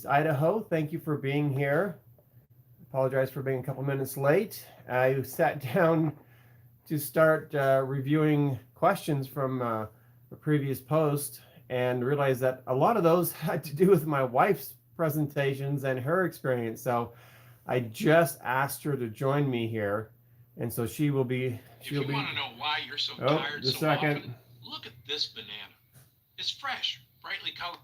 Northeast Idaho. Thank you for being here. Apologize for being a couple minutes late. I sat down to start reviewing questions from a previous post and realized that a lot of those had to do with my wife's presentations and her experience. So I just asked her to join me here, and so she will be. If you want to know why you're so tired so often, look at this banana. It's fresh, brightly colored.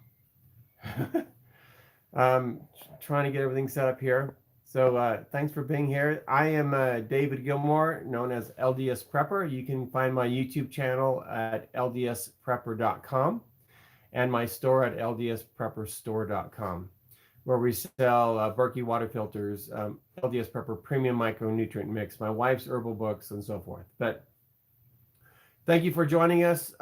Trying to get everything set up here. So thanks for being here. I am David Gilmore, known as LDS Prepper. You can find my YouTube channel at ldsprepper.com and my store at ldsprepperstore.com, where we sell Berkey water filters, LDS Prepper premium micronutrient mix, my wife's herbal books, and so forth. But thank you for joining us.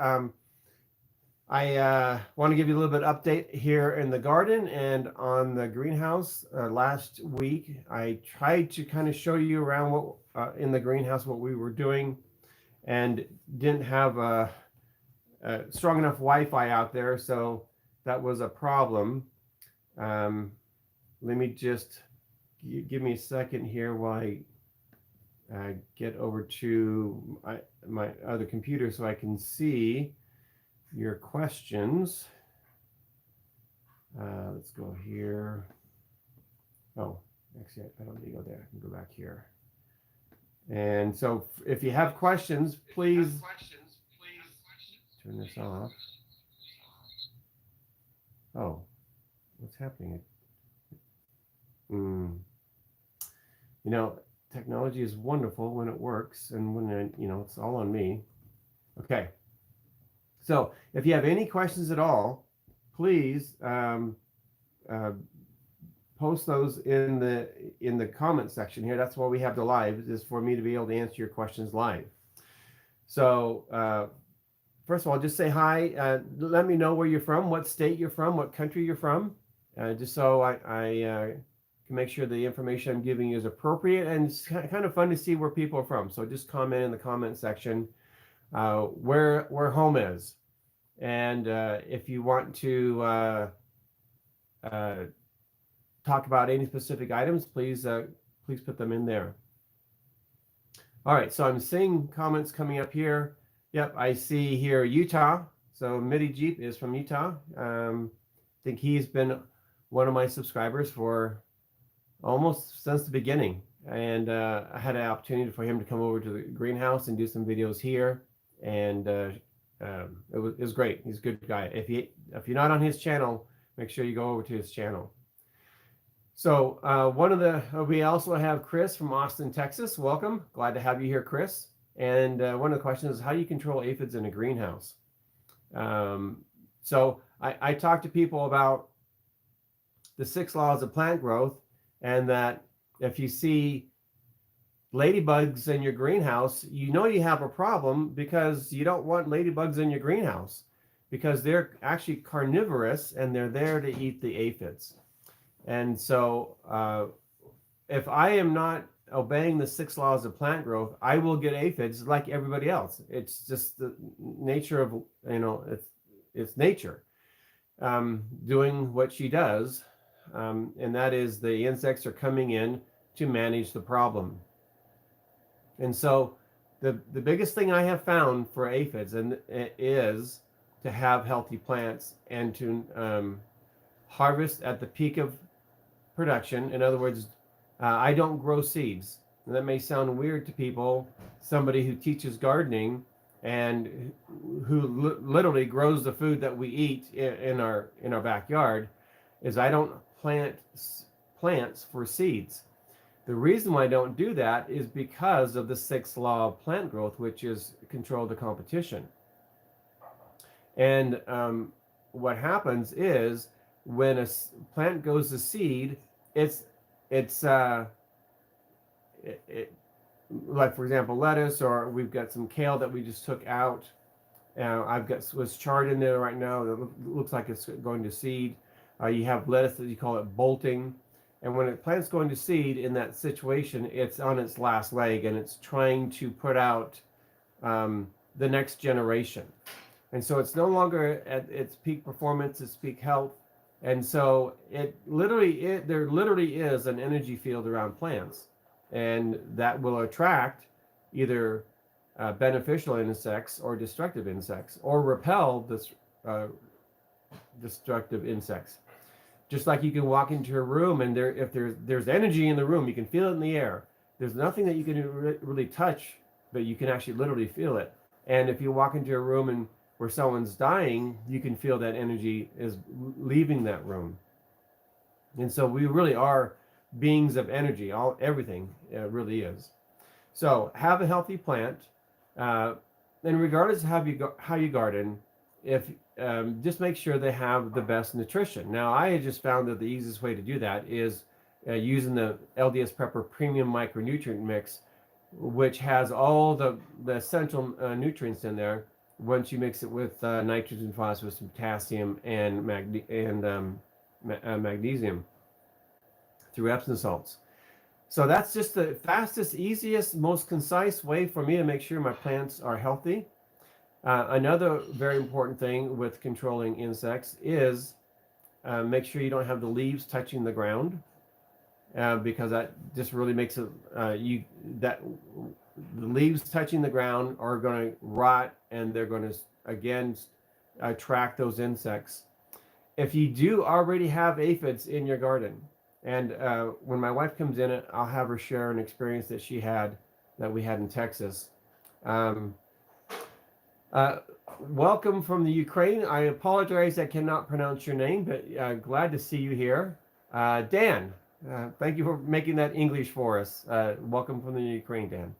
I want to give you a little bit of update here in the garden and on the greenhouse. Last week, I tried to kind of show you around what in the greenhouse what we were doing, and didn't have a strong enough Wi-Fi out there, so that was a problem. Let me just give me a second here while I get over to my other computer so I can see your questions. Let's go here. Oh, actually, I don't need to go there. I can go back here. And so if you have questions, please turn this off. Oh, what's happening? You know, technology is wonderful when it works, and when it's all on me. Okay. So if you have any questions at all, please post those in the comment section here. That's why we have the live, is for me to be able to answer your questions live. So first of all, just say hi. Let me know where you're from, what state you're from, what country you're from, just so I can make sure the information I'm giving you is appropriate. And it's kind of fun to see where people are from. So just comment in the comment section where home is, and if you want to talk about any specific items, please put them in there. All right, so I'm seeing comments coming up here. Yep, I see here Utah. So Midi Jeep is from Utah. I think he's been one of my subscribers for almost since the beginning, and I had an opportunity for him to come over to the greenhouse and do some videos here. And it was great. He's a good guy. If you're not on his channel, make sure you go over to his channel. So we also have Chris from Austin, Texas. Welcome. Glad to have you here, Chris. And one of the questions is, how do you control aphids in a greenhouse? So I talk to people about the 6 laws of plant growth, and that if you see ladybugs in your greenhouse, you know you have a problem, because you don't want ladybugs in your greenhouse, because they're actually carnivorous and they're there to eat the aphids. And so if I am not obeying the 6 laws of plant growth, I will get aphids like everybody else. It's just the nature of, it's nature doing what she does, and that is the insects are coming in to manage the problem. And so the biggest thing I have found for aphids is to have healthy plants and to harvest at the peak of production. In other words, I don't grow seeds. And that may sound weird to people. Somebody who teaches gardening and who literally grows the food that we eat in our backyard, is I don't plant plants for seeds. The reason why I don't do that is because of the 6th law of plant growth, which is control the competition. And what happens is, when a plant goes to seed, it's like, for example, lettuce, or we've got some kale that we just took out. I've got Swiss chard in there right now that looks like it's going to seed. You have lettuce that you call it bolting. And when a plant's going to seed, in that situation, it's on its last leg and it's trying to put out the next generation. And so it's no longer at its peak performance, its peak health, And so there literally is an energy field around plants, and that will attract either beneficial insects or destructive insects, or repel this destructive insects. Just like you can walk into a room and if there's energy in the room, you can feel it in the air. There's nothing that you can really touch, but you can actually literally feel it. And if you walk into a room and where someone's dying, you can feel that energy is leaving that room. And so we really are beings of energy. Everything really is. So have a healthy plant, and regardless of how you garden, if just make sure they have the best nutrition. Now, I just found that the easiest way to do that is using the LDS Prepper Premium Micronutrient Mix, which has all the essential nutrients in there. Once you mix it with nitrogen, phosphorus, potassium, and magnesium through Epsom salts. So that's just the fastest, easiest, most concise way for me to make sure my plants are healthy. Another very important thing with controlling insects is make sure you don't have the leaves touching the ground, because that just really makes it the leaves touching the ground are going to rot, and they're going to again attract those insects. If you do already have aphids in your garden, and when my wife comes in, I'll have her share an experience that we had in Texas. Welcome from the Ukraine. I apologize, I cannot pronounce your name, but glad to see you here. Dan, thank you for making that English for us. Welcome from the Ukraine, Dan.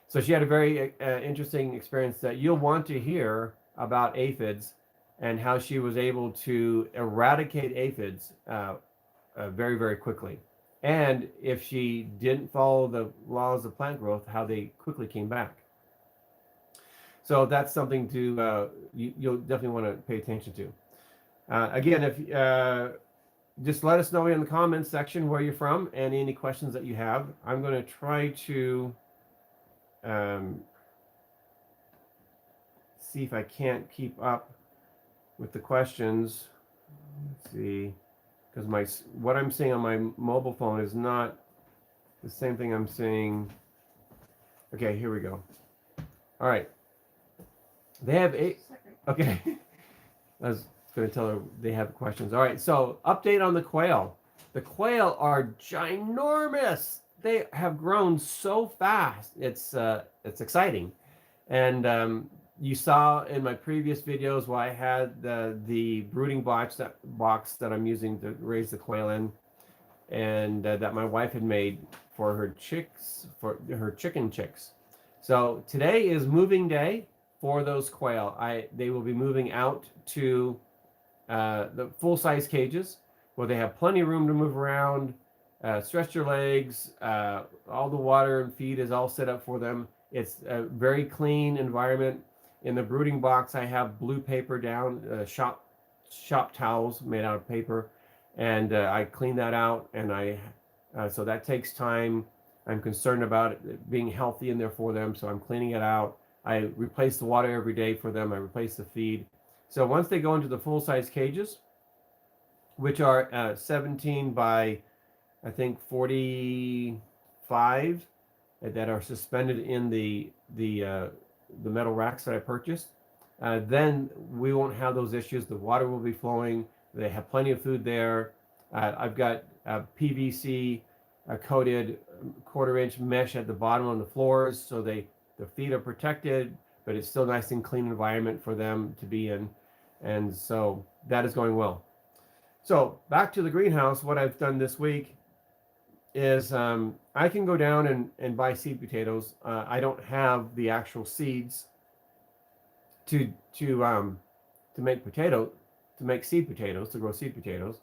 So she had a very interesting experience that you'll want to hear about aphids and how she was able to eradicate aphids very, very quickly. And if she didn't follow the laws of plant growth, how they quickly came back. So that's something to you'll definitely want to pay attention to. Again, if just let us know in the comments section where you're from and any questions that you have. I'm going to try to see if I can't keep up with the questions. Let's see, because what I'm seeing on my mobile phone is not the same thing I'm seeing. Okay, here we go. All right. They have okay. I was going to tell her they have questions. All right, so update on the quail. The quail are ginormous. They have grown so fast. It's exciting. And you saw in my previous videos where I had the brooding box that I'm using to raise the quail in, and that my wife had made for her chicken chicks. So today is moving day for those quail. They will be moving out to the full-size cages where they have plenty of room to move around, stretch their legs, all the water and feed is all set up for them. It's a very clean environment. In the brooding box, I have blue paper down, shop towels made out of paper, and I clean that out, and so that takes time. I'm concerned about it being healthy in there for them, so I'm cleaning it out. I replace the water every day for them. I replace the feed. So once they go into the full-size cages, which are 17 by, I think, 45, that are suspended in the metal racks that I purchased, then we won't have those issues. The water will be flowing. They have plenty of food there. I've got PVC coated 1/4-inch mesh at the bottom on the floors, so the feet are protected, but it's still nice and clean environment for them to be in. And so that is going well. So back to the greenhouse, what I've done this week is I can go down and buy seed potatoes. I don't have the actual seeds to make seed potatoes, to grow seed potatoes.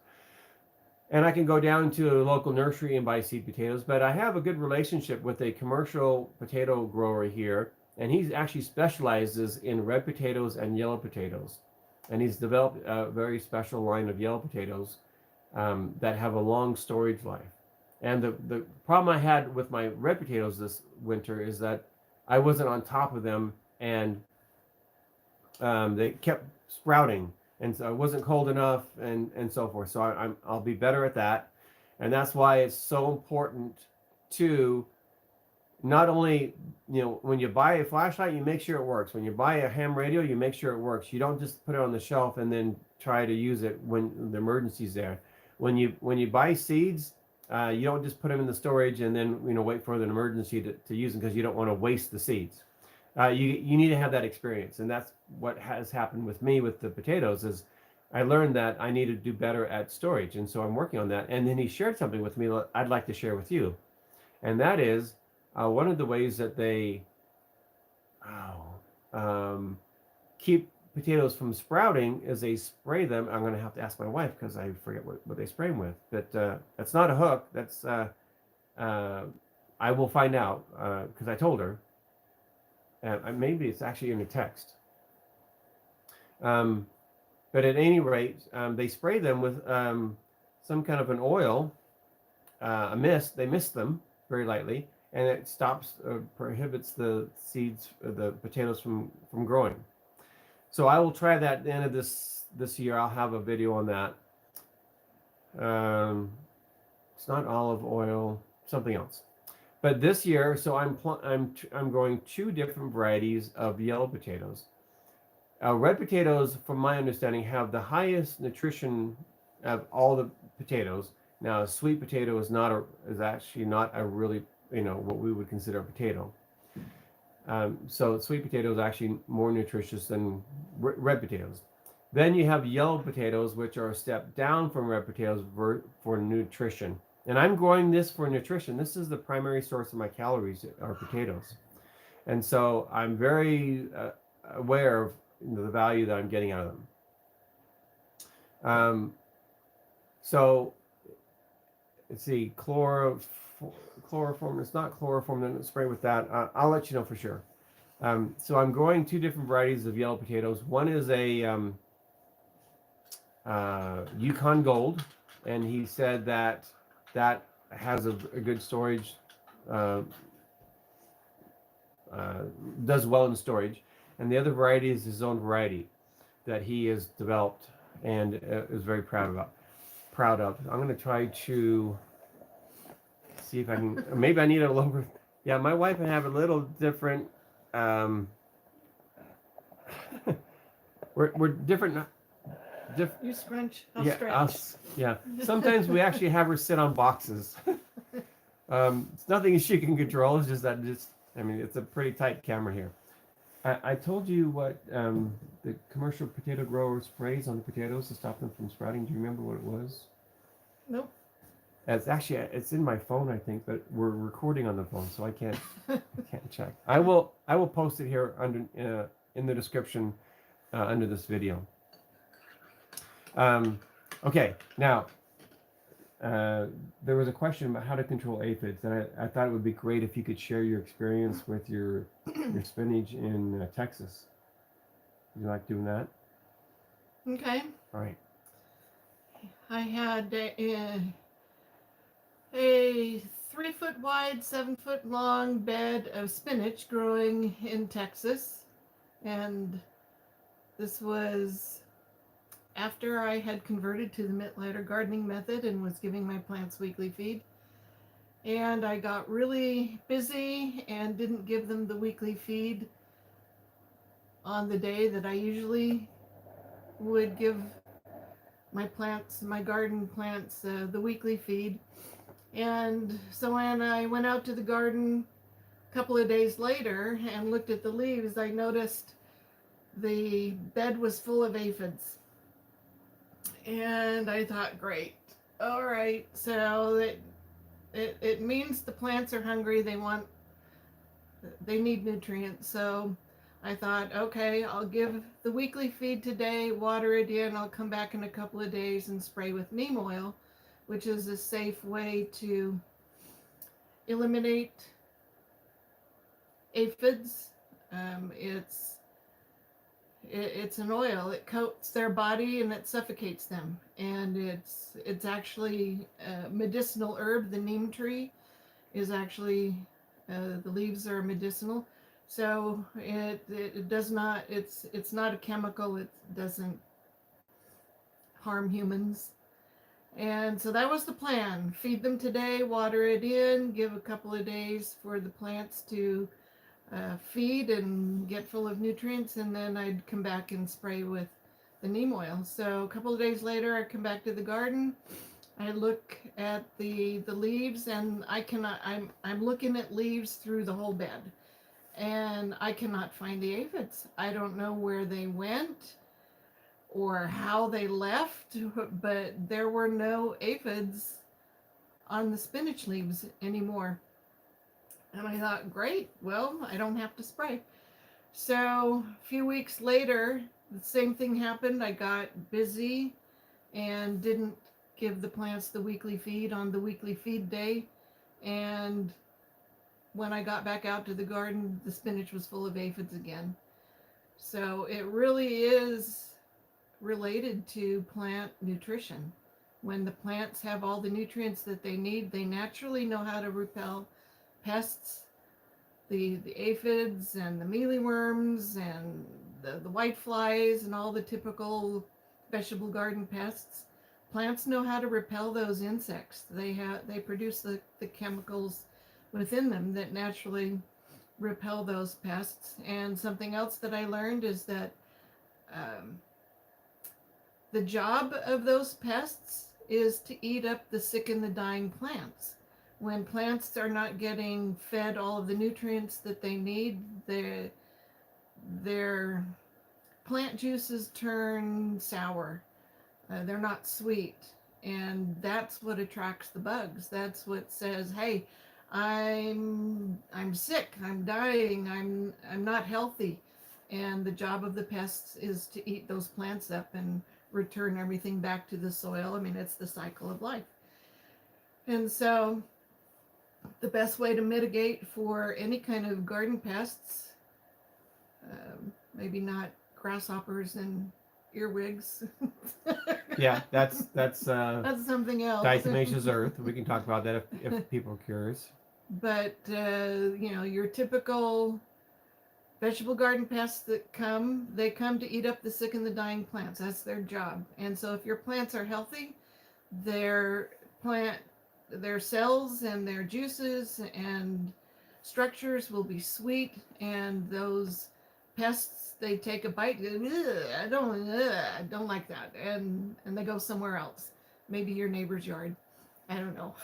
And I can go down to a local nursery and buy seed potatoes, but I have a good relationship with a commercial potato grower here, and he actually specializes in red potatoes and yellow potatoes. And he's developed a very special line of yellow potatoes that have a long storage life. And the problem I had with my red potatoes this winter is that I wasn't on top of them, and they kept sprouting. and so it wasn't cold enough, and so forth. So I'll be better at that, and that's why it's so important to not only, when you buy a flashlight, you make sure it works. When you buy a ham radio, you make sure it works. You don't just put it on the shelf and then try to use it when the emergency's there. When you buy seeds, you don't just put them in the storage and then wait for an emergency to use them, because you don't want to waste the seeds. You need to have that experience, and that's what has happened with me with the potatoes. Is I learned that I need to do better at storage, and so I'm working on that. And then he shared something with me that I'd like to share with you, and that is one of the ways that they keep potatoes from sprouting is they spray them. I'm going to have to ask my wife, because I forget what they spray them with. But that's not a hook. That's I will find out, because I told her. Maybe it's actually in a text. But at any rate, they spray them with some kind of an oil, a mist. They mist them very lightly, and it prohibits the seeds, the potatoes from growing. So I will try that at the end of this year. I'll have a video on that. It's not olive oil, something else. But this year, so I'm growing 2 different varieties of yellow potatoes. Red potatoes, from my understanding, have the highest nutrition of all the potatoes. Now, a sweet potato is actually not a really, what we would consider a potato. So sweet potato is actually more nutritious than red potatoes. Then you have yellow potatoes, which are a step down from red potatoes for nutrition. And I'm growing this for nutrition. This is the primary source of my calories, are potatoes. And so I'm very aware of the value that I'm getting out of them. So let's see, chloroform. It's not chloroform. Then spray with that. I'll let you know for sure. So I'm growing 2 different varieties of yellow potatoes. One is a Yukon Gold, and he said that has a good storage, does well in storage. And the other variety is his own variety that he has developed and is very proud of. I'm going to try to see if I can. Maybe I need a longer. Yeah, my wife and I have a little different. We're different. You scrunch. I'll Yeah, stretch. yeah. Sometimes we actually have her sit on boxes. It's nothing she can control. It's just that it's a pretty tight camera here. I told you what the commercial potato grower sprays on the potatoes to stop them from sprouting. Do you remember what it was? Nope. It's in my phone, I think, but we're recording on the phone, so I can't check. I will post it here under in the description under this video. Okay, now there was a question about how to control aphids, and I thought it would be great if you could share your experience with your spinach in Texas. Would you like doing that? Okay. All right. I had a 3-foot wide, 7-foot long bed of spinach growing in Texas, and this was after I had converted to the Mittleider gardening method and was giving my plants weekly feed. And I got really busy and didn't give them the weekly feed on the day that I usually would give my garden plants, the weekly feed. And so when I went out to the garden a couple of days later and looked at the leaves, I noticed the bed was full of aphids. And I thought, great, all right, so it means the plants are hungry. They need nutrients. So I thought, okay, I'll give the weekly feed today, water it in. I'll come back in a couple of days and spray with neem oil, which is a safe way to eliminate aphids. It's an oil. It coats their body and it suffocates them. And it's actually a medicinal herb. The neem tree is actually, the leaves are medicinal. So it does not, it's not a chemical. It doesn't harm humans. And so that was the plan. Feed them today, water it in, give a couple of days for the plants to feed and get full of nutrients, and then I'd come back and spray with the neem oil. So a couple of days later, I come back to the garden. I look at the leaves, and I'm looking at leaves through the whole bed, and I cannot find the aphids. I don't know where they went or how they left, but there were no aphids on the spinach leaves anymore. And I thought, great, well, I don't have to spray. So a few weeks later, the same thing happened. I got busy and didn't give the plants the weekly feed on the weekly feed day. And when I got back out to the garden, the spinach was full of aphids again. So it really is related to plant nutrition. When the plants have all the nutrients that they need, they naturally know how to repel pests, the aphids and the mealyworms and the white flies and all the typical vegetable garden pests. Plants know how to repel those insects. They produce the chemicals within them that naturally repel those pests. And something else that I learned is that the job of those pests is to eat up the sick and the dying plants. When plants are not getting fed all of the nutrients that they need, their plant juices turn sour. They're not sweet. And that's what attracts the bugs. That's what says, hey, I'm sick, I'm dying, I'm not healthy. And the job of the pests is to eat those plants up and return everything back to the soil. I mean, it's the cycle of life. And so the best way to mitigate for any kind of garden pests, maybe not grasshoppers and earwigs. Yeah, that's that's something else. diatomaceous earth. We can talk about that if people are curious. But your typical vegetable garden pests that come to eat up the sick and the dying plants. That's their job. And so if your plants are healthy, their cells and their juices and structures will be sweet, and those pests, they take a bite, I don't like that, and they go somewhere else, maybe your neighbor's yard. I don't know.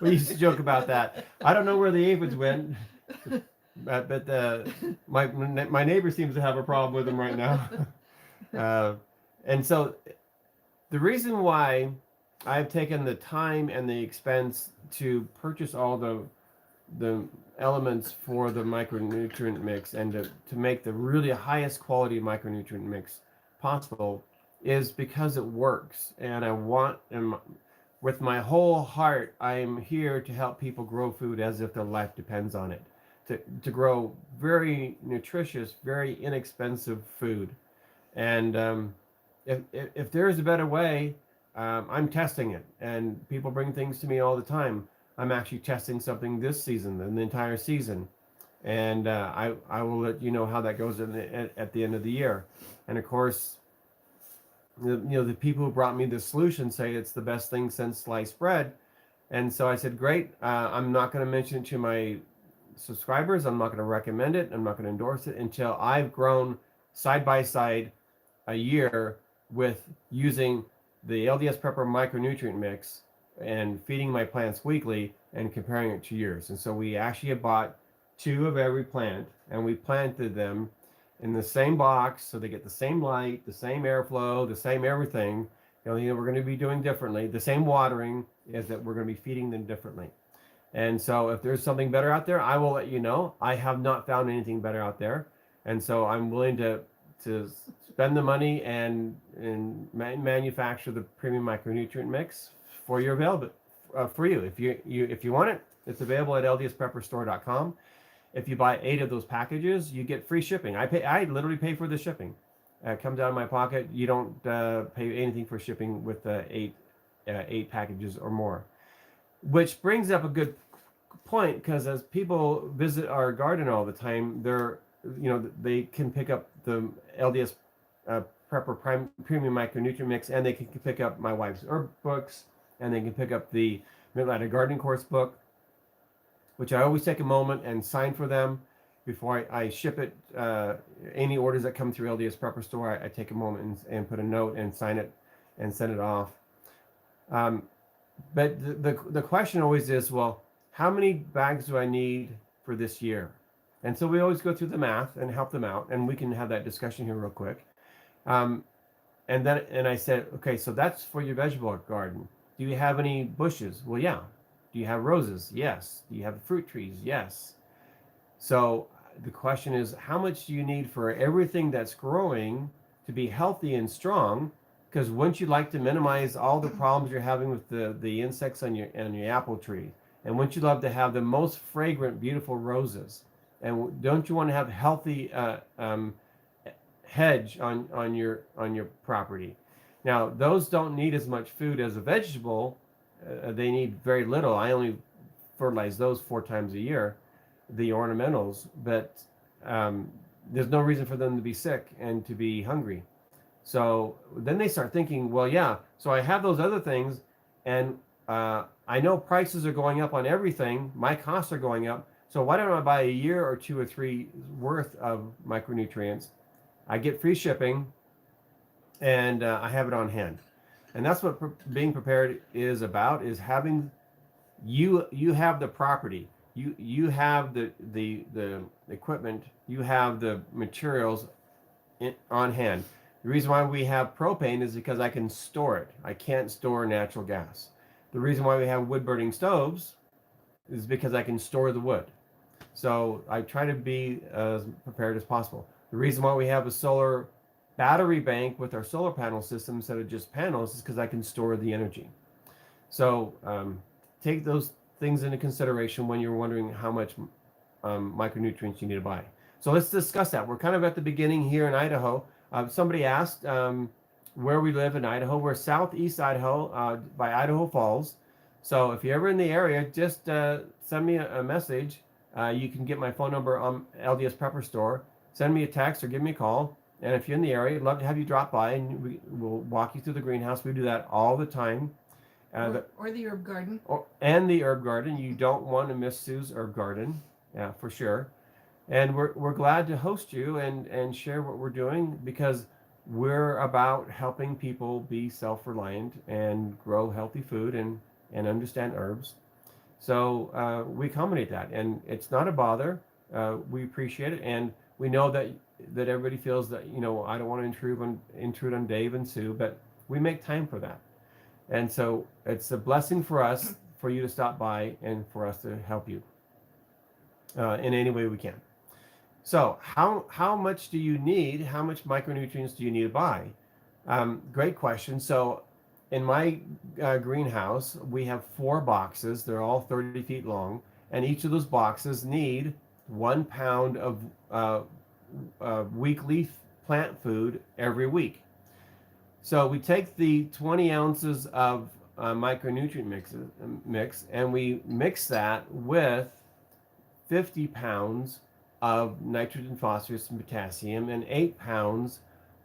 We used to joke about that. I don't know where the aphids went, but my neighbor seems to have a problem with them right now. And so the reason why I've taken the time and the expense to purchase all the elements for the micronutrient mix and to make the really highest quality micronutrient mix possible is because it works. And with my whole heart, I am here to help people grow food as if their life depends on it. To grow very nutritious, very inexpensive food. And if there is a better way, I'm testing it. And people bring things to me all the time. I'm actually testing something this season, and the entire season. And I will let you know how that goes at the end of the year. And of course, the people who brought me the solution say it's the best thing since sliced bread. And so I said, great. I'm not going to mention it to my subscribers. I'm not going to recommend it. I'm not going to endorse it until I've grown side by side a year with using the LDS Prepper micronutrient mix and feeding my plants weekly and comparing it to yours. And so we actually have bought 2 of every plant, and we planted them in the same box so they get the same light, the same airflow, the same everything. The only thing we're going to be doing differently, the same watering, is that we're going to be feeding them differently. And so if there's something better out there, I will let you know. I have not found anything better out there. And so I'm willing to spend the money and manufacture the premium micronutrient mix for your for you. If you want it, it's available at ldsprepperstore.com. If you buy 8 of those packages, you get free shipping. I literally pay for the shipping. It comes out of my pocket. You don't pay anything for shipping with 8 packages or more. Which brings up a good point, because as people visit our garden all the time, they can pick up the LDS Premium Micronutrient Mix, and they can pick up my wife's herb books, and they can pick up the Midnight Gardening Course book, which I always take a moment and sign for them before I ship it. Any orders that come through LDS Prepper Store, I take a moment and put a note and sign it and send it off. But the question always is, well, how many bags do I need for this year? And so we always go through the math and help them out, and we can have that discussion here real quick. And I said, okay, so that's for your vegetable garden. Do you have any bushes? Well, yeah. Do you have roses? Yes. Do you have fruit trees? Yes. So the question is, how much do you need for everything that's growing to be healthy and strong? Because wouldn't you like to minimize all the problems you're having with the insects on your apple tree? And wouldn't you love to have the most fragrant, beautiful roses? And don't you want to have healthy hedge on your property? Now, those don't need as much food as a vegetable. They need very little. I only fertilize those 4 times a year, the ornamentals. But there's no reason for them to be sick and to be hungry. So then they start thinking, well, yeah, so I have those other things, and I know prices are going up on everything. My costs are going up. So why don't I buy a year or 2 or 3 worth of micronutrients? I get free shipping, and I have it on hand. And that's what being prepared is about, is having, you have the property, you have the equipment, you have the materials on hand. The reason why we have propane is because I can store it. I can't store natural gas. The reason why we have wood burning stoves is because I can store the wood. So I try to be as prepared as possible. The reason why we have a solar battery bank with our solar panel system instead of just panels is because I can store the energy. So take those things into consideration when you're wondering how much micronutrients you need to buy. So let's discuss that. We're kind of at the beginning here in Idaho. Somebody asked where we live in Idaho. We're southeast Idaho by Idaho Falls. So if you're ever in the area, just send me a message. You can get my phone number on LDS Prepper Store. Send me a text or give me a call. And if you're in the area, I'd love to have you drop by, and we'll walk you through the greenhouse. We do that all the time. Or the herb garden. And the herb garden. You don't want to miss Sue's herb garden. Yeah, for sure. And we're glad to host you and share what we're doing, because we're about helping people be self-reliant and grow healthy food and understand herbs. So we accommodate that, and it's not a bother. We appreciate it, and we know that everybody feels that, you know, I don't want to intrude on Dave and Sue, but we make time for that. And so it's a blessing for us, for you to stop by and for us to help you in any way we can. So how much do you need? How much micronutrients do you need to buy? Great question. So in my greenhouse, we have 4 boxes. They're all 30 feet long, and each of those boxes need 1 pound of weekly plant food every week. So we take the 20 ounces of micronutrient mix, and we mix that with 50 pounds of nitrogen, phosphorus, and potassium, and 8 pounds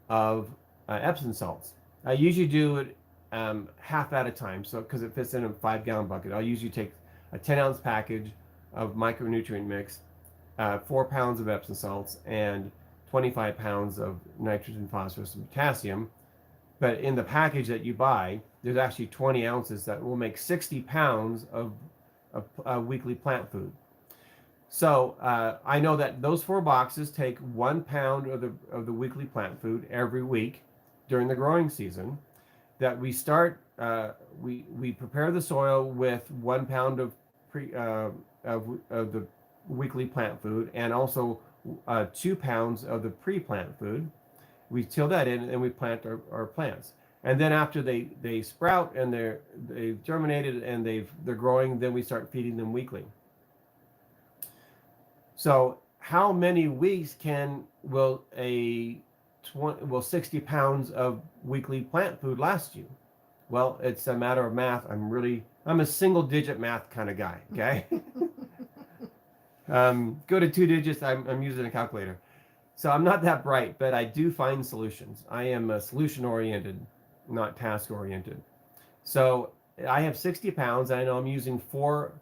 of Epsom salts. I usually do it half at a time, so because it fits in a 5-gallon bucket. I'll usually take a 10-ounce package of micronutrient mix, 4 pounds of Epsom salts, and 25 pounds of nitrogen, phosphorus, and potassium. But in the package that you buy, there's actually 20 ounces that will make 60 pounds of weekly plant food. So I know that those 4 boxes take 1 pound of the weekly plant food every week during the growing season. That we start, we prepare the soil with 1 pound of the weekly plant food, and also 2 pounds of the pre-plant food. We till that in, and we plant our plants. And then after they sprout and they've germinated and they're growing, then we start feeding them weekly. So how many weeks will 60 pounds of weekly plant food last you? Well, it's a matter of math. I'm a single digit math kind of guy. Okay. Go to 2 digits. I'm using a calculator. So I'm not that bright, but I do find solutions. I am solution oriented, not task oriented. So I have 60 pounds. And I know I'm using 4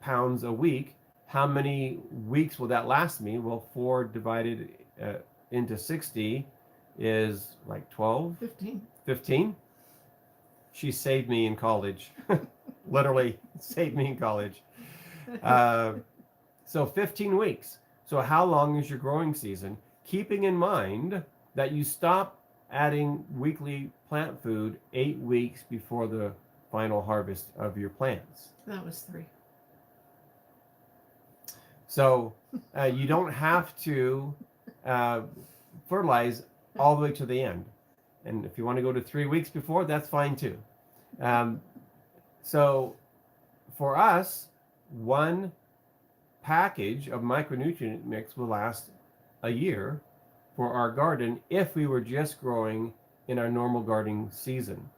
pounds a week. How many weeks will that last me? Well, 4 divided into 60 is like 12? 15. 15? She saved me in college. Literally saved me in college. So 15 weeks. So how long is your growing season? Keeping in mind that you stop adding weekly plant food 8 weeks before the final harvest of your plants. That was 3. So you don't have to fertilize all the way to the end. And if you want to go to 3 weeks before, that's fine too. So for us, 1 package of micronutrient mix will last a year for our garden if we were just growing in our normal gardening season.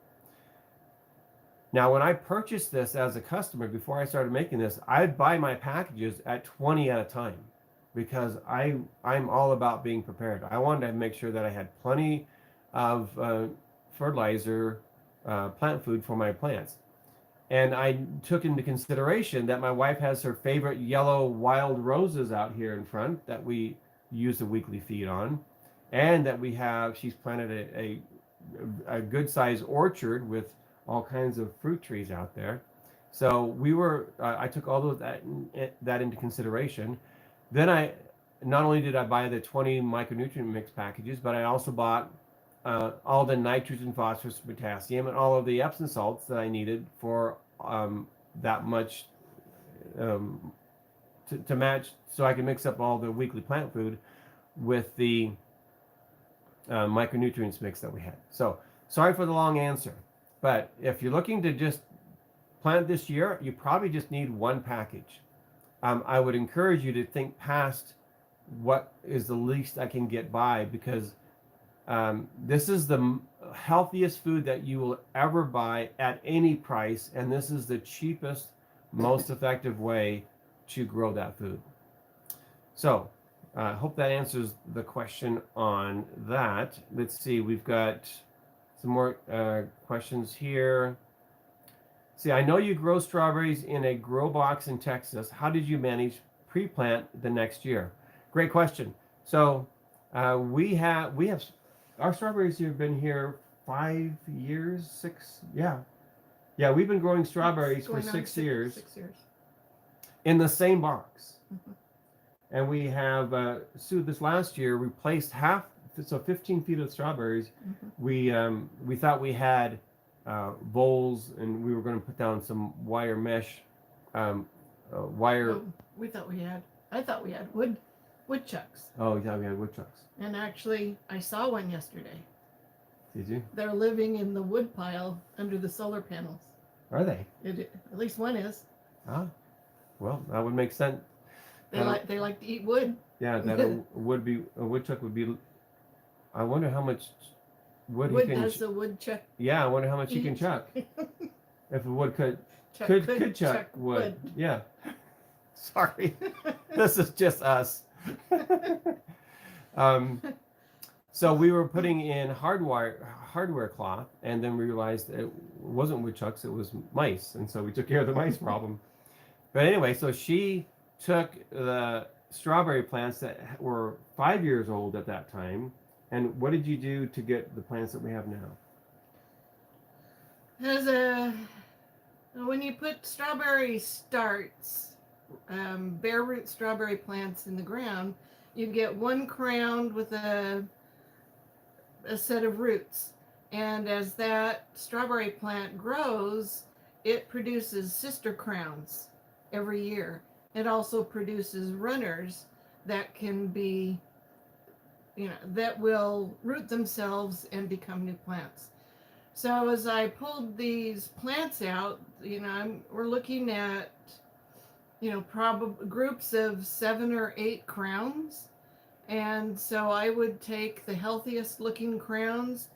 Now, when I purchased this as a customer, before I started making this, I'd buy my packages at 20 at a time because I'm all about being prepared. I wanted to make sure that I had plenty of fertilizer, plant food for my plants. And I took into consideration that my wife has her favorite yellow wild roses out here in front that we use a weekly feed on, and that she's planted a good sized orchard with all kinds of fruit trees out there. So I took all of that into consideration. Then not only did I buy the 20 micronutrient mix packages, but I also bought all the nitrogen, phosphorus, potassium, and all of the Epsom salts that I needed for that much to match, so I can mix up all the weekly plant food with the micronutrients mix that we had. So sorry for the long answer, but if you're looking to just plant this year, you probably just need 1 package. I would encourage you to think past what is the least I can get by, because this is the healthiest food that you will ever buy at any price, and this is the cheapest, most effective way to grow that food. So I hope that answers the question on that. Let's see, we've got some more questions here. See, I know you grow strawberries in a grow box in Texas. How did you manage pre-plant the next year? Great question. So we have our strawberries have been here 5 years, 6. Yeah, we've been growing strawberries for 6 years. 6 years. In the same box. Mm-hmm. And we have, this last year, replaced half, so 15 feet of strawberries. Mm-hmm. We thought we had bowls, and we were going to put down some wire mesh, wire. Oh, I thought we had woodchucks. Oh, yeah, we had woodchucks. And actually, I saw one yesterday. Did you? They're living in the wood pile under the solar panels. Are they? At least one is. Ah, well, that would make sense. They like to eat wood. Yeah, that a woodchuck would be. I wonder how much wood he can. Does a woodchuck? Yeah, I wonder how much he can chuck. If a wood could chuck wood. Yeah. Sorry, this is just us. So we were putting in hardware cloth, and then we realized it wasn't woodchucks, it was mice, and so we took care of the mice problem. But anyway, so she took the strawberry plants that were 5 years old at that time, and what did you do to get the plants that we have now? When you put strawberry starts, bare root strawberry plants in the ground, you get one crown with a set of roots. And as that strawberry plant grows, it produces sister crowns every year. It also produces runners that can be, that will root themselves and become new plants. So as I pulled these plants out, we're looking at, probably groups of 7 or 8 crowns. And so I would take the healthiest looking crowns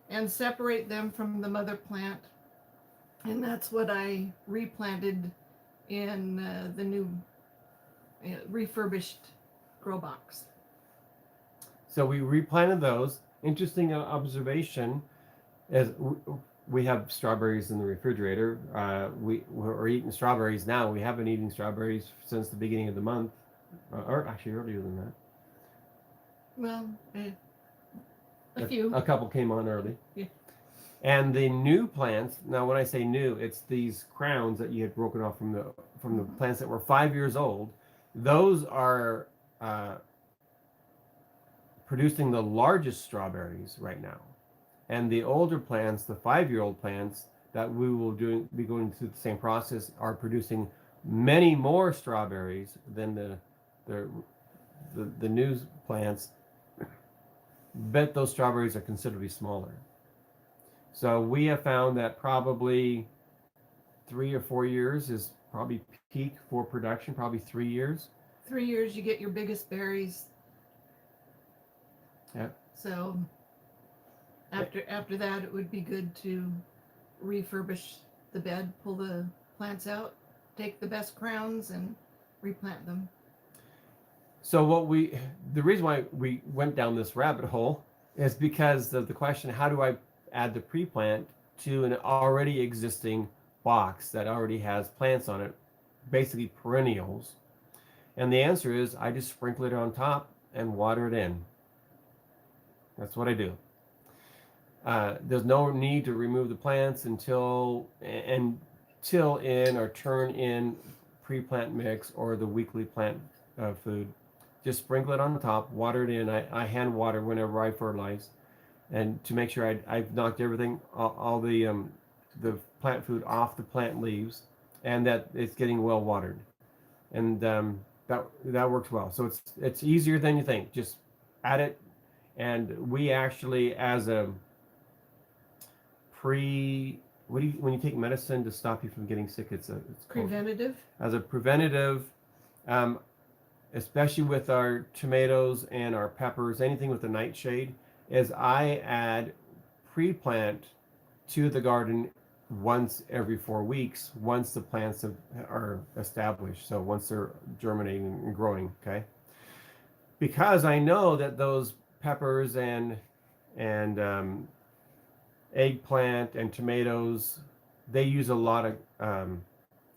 and separate them from the mother plant. And that's what I replanted in the new refurbished grow box. So we replanted those. Interesting observation is we have strawberries in the refrigerator. We're eating strawberries now. We have been eating strawberries since the beginning of the month, or actually earlier than that. Well, a few. A couple came on early. Yeah. And the new plants, now when I say new, it's these crowns that you had broken off from the plants that were 5 years old. Those are producing the largest strawberries right now. And the older plants, the 5-year-old plants that we will be going through the same process, are producing many more strawberries than the new plants. But those strawberries are considerably smaller. So we have found that probably 3 or 4 years is probably peak for production, probably 3 years. 3 years you get your biggest berries. Yeah. So after that, it would be good to refurbish the bed, pull the plants out, take the best crowns and replant them. So the reason why we went down this rabbit hole is because of the question, how do I add the pre-plant to an already existing box that already has plants on it, basically perennials? And the answer is I just sprinkle it on top and water it in. That's what I do. There's no need to remove the plants until in or turn in pre-plant mix or the weekly plant food. Just sprinkle it on the top, water it in. I hand water whenever I fertilize, and to make sure I've knocked everything, all the plant food off the plant leaves, and that it's getting well watered, and that works well. So it's easier than you think. Just add it, and we actually, as a when you take medicine to stop you from getting sick, it's called Preventative. As a preventative. Especially with our tomatoes and our peppers, anything with a nightshade, is I add pre-plant to the garden once every 4 weeks, once the plants are established. So once they're germinating and growing, okay? Because I know that those peppers and eggplant and tomatoes, they use a lot of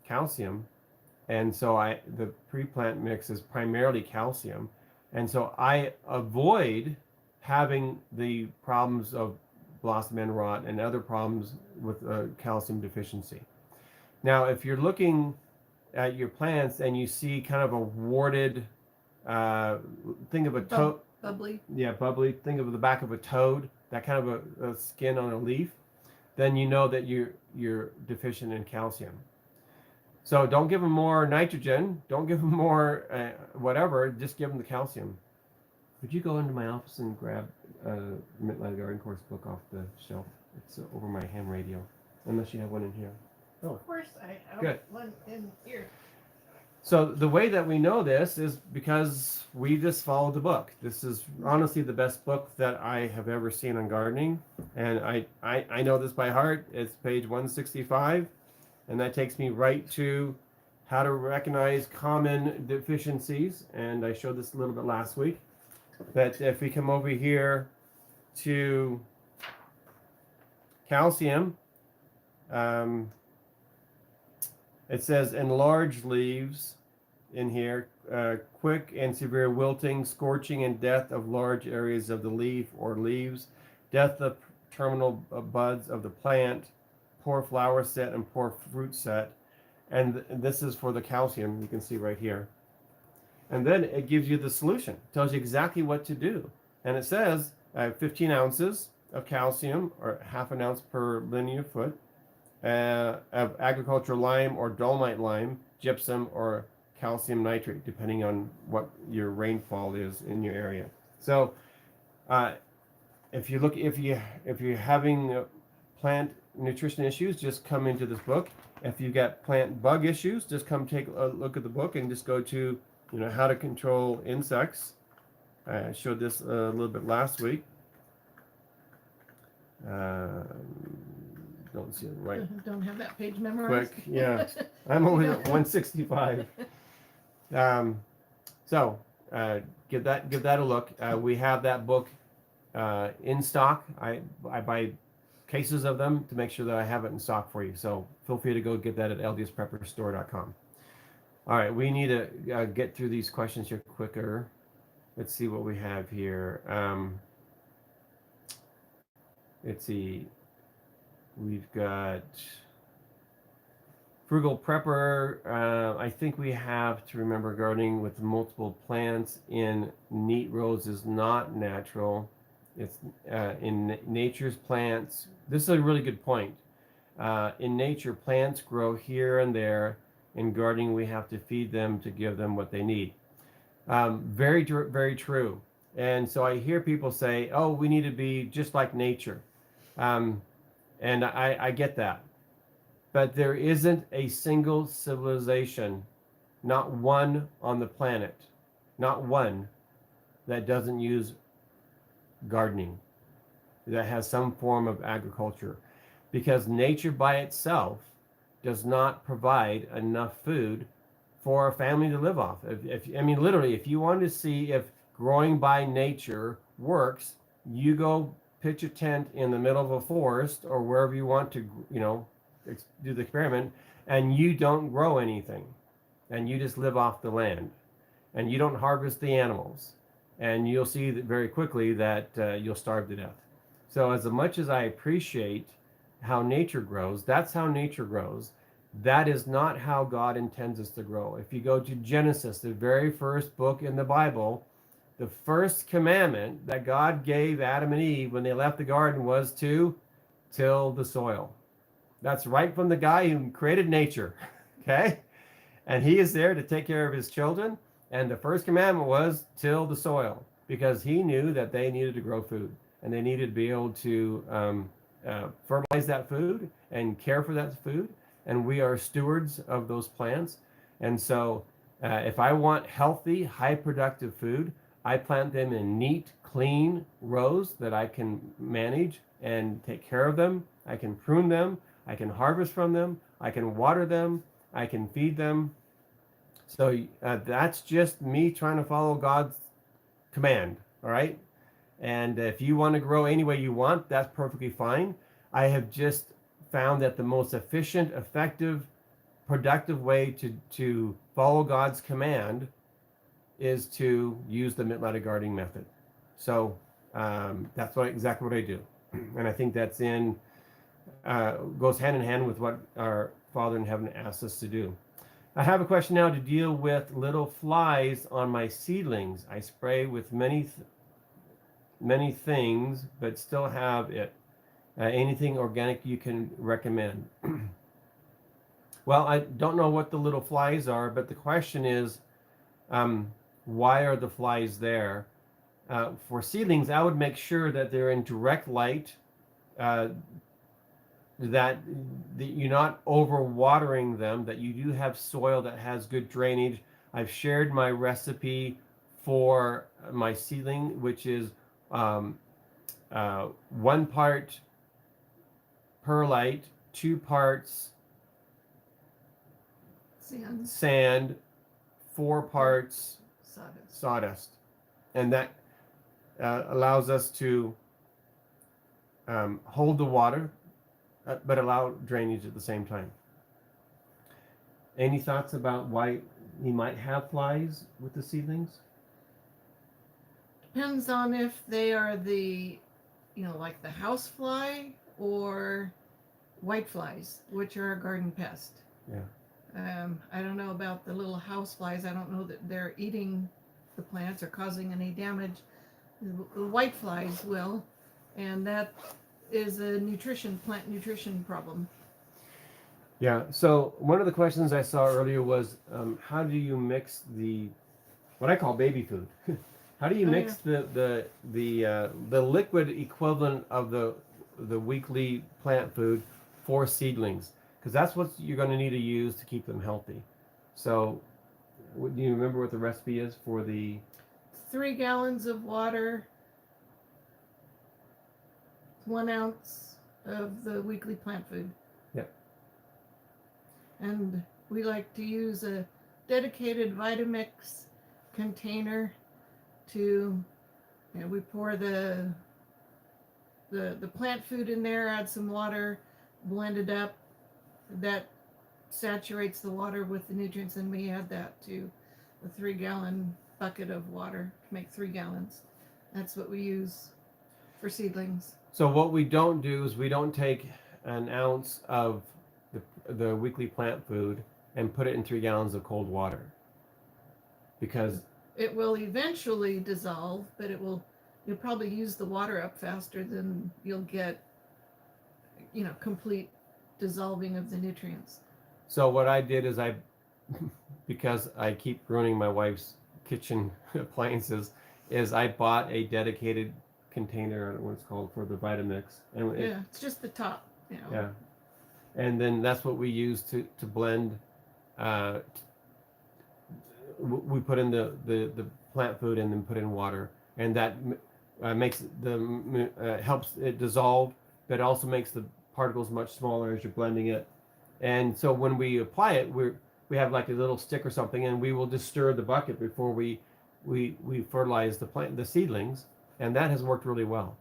calcium. And so the pre-plant mix is primarily calcium. And so I avoid having the problems of blossom end rot and other problems with calcium deficiency. Now, if you're looking at your plants and you see kind of a warded, think of a toad. Bubbly. Yeah, bubbly. Think of the back of a toad, that kind of a skin on a leaf, then you know that you're deficient in calcium. So don't give them more nitrogen. Don't give them more whatever. Just give them the calcium. Would you go into my office and grab Midland Garden Course book off the shelf? It's over my ham radio, unless you have one in here. Oh, Of course, I have good. one in here. So the way that we know this is because we just follow the book. This is honestly the best book that I have ever seen on gardening, and I know this by heart. It's page 165. And that takes me right to how to recognize common deficiencies. And I showed this a little bit last week. But if we come over here to calcium, it says enlarged leaves in here, quick and severe wilting, scorching and death of large areas of the leaf or leaves, death of terminal buds of the plant, poor flower set and poor fruit set. And this is for the calcium, you can see right here. And then it gives you the solution, tells you exactly what to do. And it says 15 ounces of calcium, or half an ounce per linear foot, of agricultural lime or dolomite lime, gypsum, or calcium nitrate, depending on what your rainfall is in your area. So if you're having plant nutrition issues, just come into this book. If you've got plant bug issues, just come take a look at the book and just go to how to control insects. I showed this a little bit last week. Don't see it right. Don't have that page memorized. Quick, yeah. I'm only at 165. So give that a look. We have that book in stock. I buy cases of them to make sure that I have it in stock for you. So feel free to go get that at ldsprepperstore.com. All right, we need to get through these questions here quicker. Let's see what we have here. Let's see. We've got frugal prepper. I think we have to remember gardening with multiple plants in neat rows is not natural. It's in nature's plants. This is a really good point. In nature, plants grow here and there. In gardening, we have to feed them to give them what they need. Very true. And so I hear people say, "Oh, we need to be just like nature," and I get that. But there isn't a single civilization, not one on the planet, not one, that doesn't use gardening, that has some form of agriculture, because nature by itself does not provide enough food for a family to live off. I mean, literally, if you want to see if growing by nature works, you go pitch a tent in the middle of a forest or wherever you want to, do the experiment, and you don't grow anything, and you just live off the land, and you don't harvest the animals, and you'll see that very quickly that you'll starve to death. So as much as I appreciate how nature grows, that's how nature grows. That is not how God intends us to grow. If you go to Genesis, the very first book in the Bible, the first commandment that God gave Adam and Eve when they left the garden was to till the soil. That's right from the guy who created nature, okay? And he is there to take care of his children. And the first commandment was till the soil, because he knew that they needed to grow food, and they needed to be able to fertilize that food and care for that food. And we are stewards of those plants. And so if I want healthy, high productive food, I plant them in neat, clean rows that I can manage and take care of them. I can prune them. I can harvest from them. I can water them. I can feed them. So that's just me trying to follow God's command. All right. And if you want to grow any way you want, that's perfectly fine. I have just found that the most efficient, effective, productive way to follow God's command is to use the Mittleida gardening method. So that's exactly what I do. And I think that's goes hand in hand with what our Father in heaven asks us to do. I have a question now to deal with little flies on my seedlings. I spray with many things, but still have it. Anything organic you can recommend? Well, I don't know what the little flies are, but the question is, why are the flies there? For seedlings, I would make sure that they're in direct light, that you're not over watering them, that you do have soil that has good drainage. I've shared my recipe for my seedling, which is 1 part perlite, 2 parts sand, 4 parts sawdust. And that allows us to hold the water, but allow drainage at the same time. Any thoughts about why you might have flies with the seedlings? Depends on if they are the, like the house fly or white flies, which are a garden pest. Yeah. I don't know about the little house flies. I don't know that they're eating the plants or causing any damage. The white flies will, and that is a plant nutrition problem. Yeah. So one of the questions I saw earlier was, how do you mix what I call baby food? How do you mix the liquid equivalent of the weekly plant food for seedlings? Because that's what you're going to need to use to keep them healthy. So, do you remember what the recipe is for the 3 gallons of water, 1 ounce of the weekly plant food. Yep. And we like to use a dedicated Vitamix container to, we pour the plant food in there, add some water, blend it up. That saturates the water with the nutrients, and we add that to a 3-gallon bucket of water to make 3 gallons. That's what we use for seedlings. So what we don't do is we don't take an ounce of the weekly plant food and put it in 3 gallons of cold water, because it will eventually dissolve, but you'll probably use the water up faster than you'll get, complete dissolving of the nutrients. So what I did is because I keep ruining my wife's kitchen appliances, is I bought a dedicated container, I don't know what it's called, for the Vitamix. And it's just the top. Yeah. And then that's what we use to blend. We put in the plant food and then put in water, and that makes helps it dissolve, but also makes the particles much smaller as you're blending it. And so when we apply it, we have like a little stick or something, and we will just stir the bucket before we fertilize the seedlings, and that has worked really well.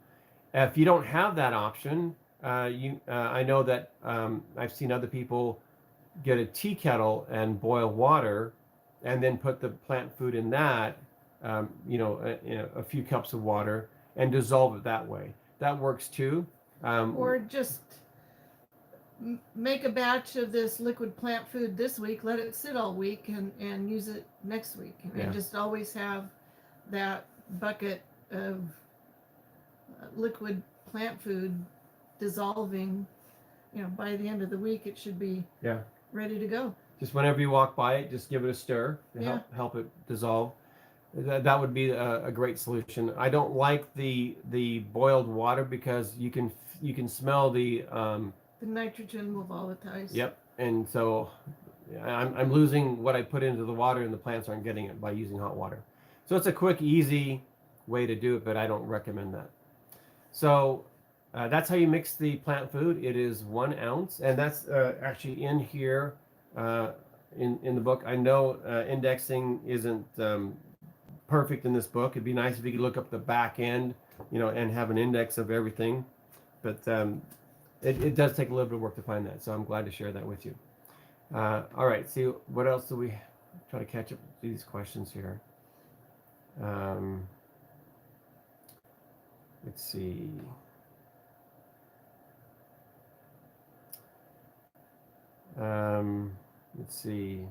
If you don't have that option, I know that I've seen other people get a tea kettle and boil water, and then put the plant food in that, a few cups of water, and dissolve it that way. That works too. Or just make a batch of this liquid plant food this week, let it sit all week, and use it next week. And just always have that bucket of liquid plant food dissolving. By the end of the week, it should be ready to go. Just whenever you walk by it, just give it a stir to help it dissolve. That would be a great solution. I don't like the boiled water because you can smell the nitrogen will volatilize. Yep, and so I'm losing what I put into the water, and the plants aren't getting it by using hot water. So it's a quick, easy way to do it, but I don't recommend that. So that's how you mix the plant food. It is 1 ounce, and that's actually in here in the book. I know indexing isn't perfect in this book. It'd be nice if you could look up the back end, and have an index of everything, but it does take a little bit of work to find that. So I'm glad to share that with you. All right, see what else do we try to catch up to these questions here. Let's see. Let's see.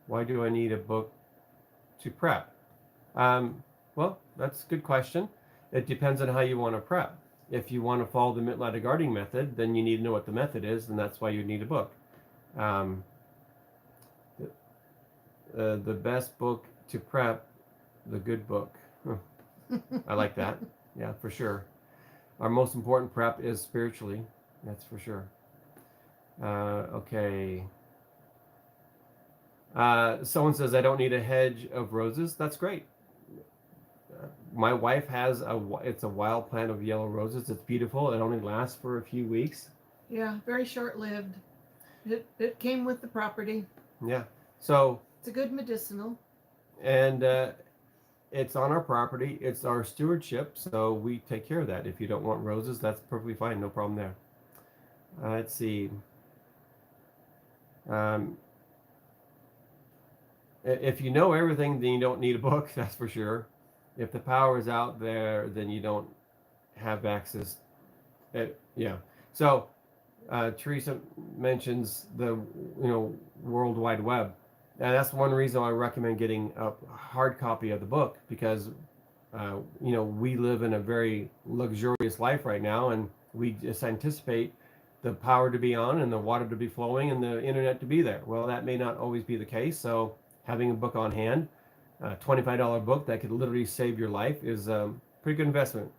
Why do I need a book to prep? Well, that's a good question. It depends on how you want to prep. If you want to follow the mint-ladder gardening method, then you need to know what the method is, and that's why you need a book. The best book to prep, the good book. I like that. Yeah, for sure. Our most important prep is spiritually. That's for sure. Okay. Someone says, I don't need a hedge of roses. That's great. My wife has it's a wild plant of yellow roses. It's beautiful. It only lasts for a few weeks. Yeah, very short-lived. It came with the property. Yeah. So it's a good medicinal. And it's on our property. It's our stewardship. So we take care of that. If you don't want roses, that's perfectly fine. No problem there. Let's see. If you know everything, then you don't need a book. That's for sure. If the power is out there, then you don't have access. Yeah. So Teresa mentions the World Wide Web, and that's one reason I recommend getting a hard copy of the book, because we live in a very luxurious life right now, and we just anticipate the power to be on and the water to be flowing and the internet to be there. Well, that may not always be the case. So having a book on hand, a $25 book that could literally save your life, is a pretty good investment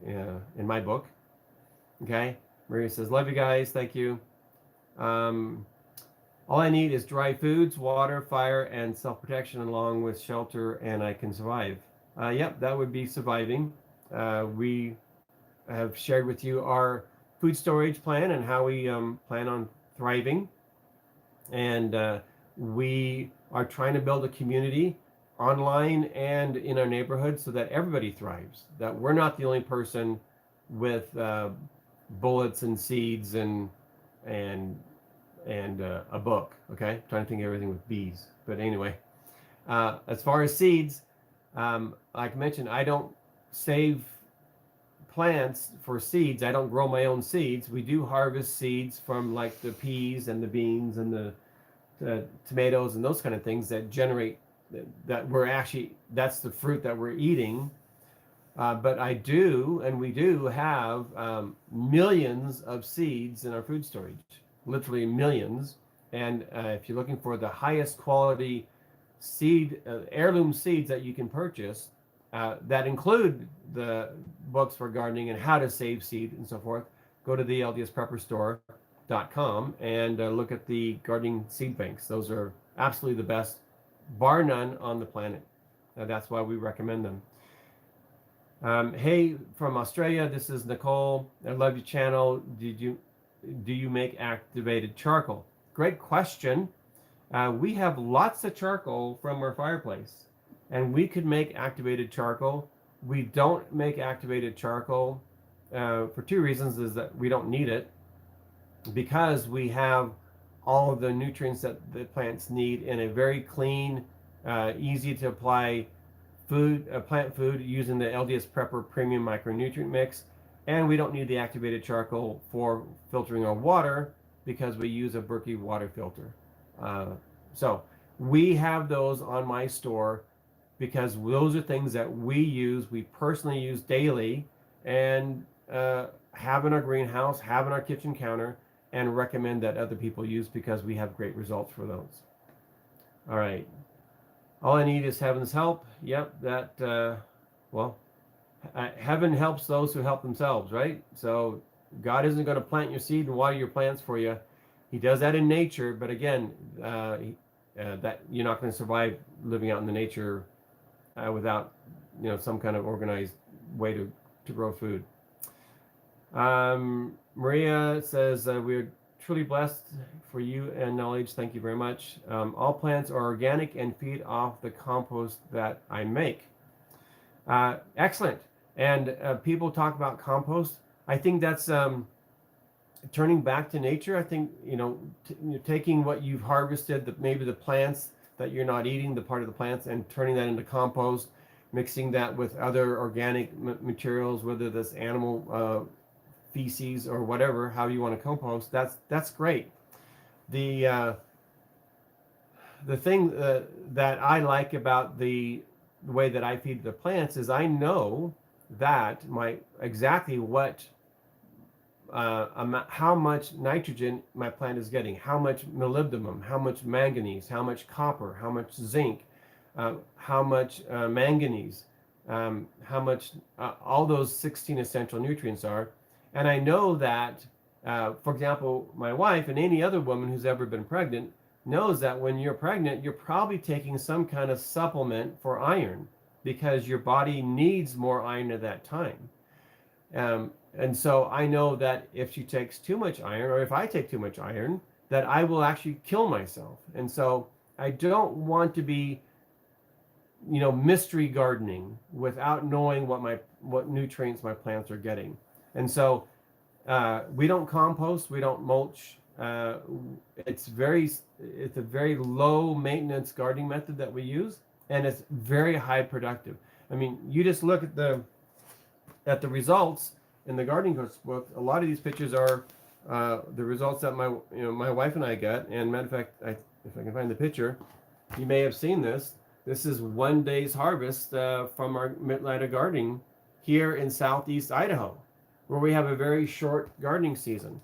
in my book. Okay. Maria says, love you guys. Thank you. All I need is dry foods, water, fire, and self-protection, along with shelter, and I can survive. Yep, that would be surviving. We have shared with you our food storage plan and how we plan on thriving. And we are trying to build a community online and in our neighborhood so that everybody thrives, that we're not the only person with bullets and seeds and a book. Okay, I'm trying to think of everything with bees, but anyway, as far as seeds, like I mentioned, I don't save plants for seeds. I don't grow my own seeds. We do harvest seeds from like the peas and the beans and the tomatoes and those kind of things that generate that we're actually, that's the fruit that we're eating. But I do, and we do have millions of seeds in our food storage, literally millions. And if you're looking for the highest quality seed, heirloom seeds that you can purchase, that include the books for gardening and how to save seed and so forth, go to the ldsprepperstore.com and look at the gardening seed banks. Those are absolutely the best, bar none, on the planet. That's why we recommend them. Hey, from Australia, this is Nicole. I love your channel. Do you make activated charcoal? Great question. We have lots of charcoal from our fireplace, and we could make activated charcoal. We don't make activated charcoal for two reasons: is that we don't need it, because we have all of the nutrients that the plants need in a very clean, easy to apply plant food using the LDS Prepper Premium Micronutrient Mix. And we don't need the activated charcoal for filtering our water because we use a Berkey water filter. So we have those on my store because those are things that we personally use daily, and have in our greenhouse, have in our kitchen counter, and recommend that other people use because we have great results for those. All right. All I need is heaven's help. Yep, that, heaven helps those who help themselves, right? So God isn't going to plant your seed and water your plants for you. He does that in nature, but again, that you're not going to survive living out in the nature without, some kind of organized way to grow food. Maria says, we're truly blessed for you and knowledge. Thank you very much. All plants are organic and feed off the compost that I make. Excellent. And people talk about compost. I think that's turning back to nature. I think, taking what you've harvested, maybe the plants that you're not eating, the part of the plants, and turning that into compost, mixing that with other organic materials, whether that's animal feces or whatever, how you want to compost, that's great. The thing that I like about the way that I feed the plants is I know that exactly what how much nitrogen my plant is getting, how much molybdenum, how much manganese, how much copper, how much zinc, how much manganese, how much all those 16 essential nutrients are. And I know that, for example, my wife and any other woman who's ever been pregnant knows that when you're pregnant, you're probably taking some kind of supplement for iron because your body needs more iron at that time. And so I know that if she takes too much iron, or if I take too much iron, that I will actually kill myself. And so I don't want to be, mystery gardening without knowing what nutrients my plants are getting. And so we don't compost, we don't mulch. It's a very low maintenance gardening method that we use, and it's very high productive. I mean, you just look at the results in the gardening cookbook. A lot of these pictures are the results that my wife and I got. And matter of fact, if I can find the picture, you may have seen this. This is one day's harvest from our Midnight gardening here in southeast Idaho, where we have a very short gardening season.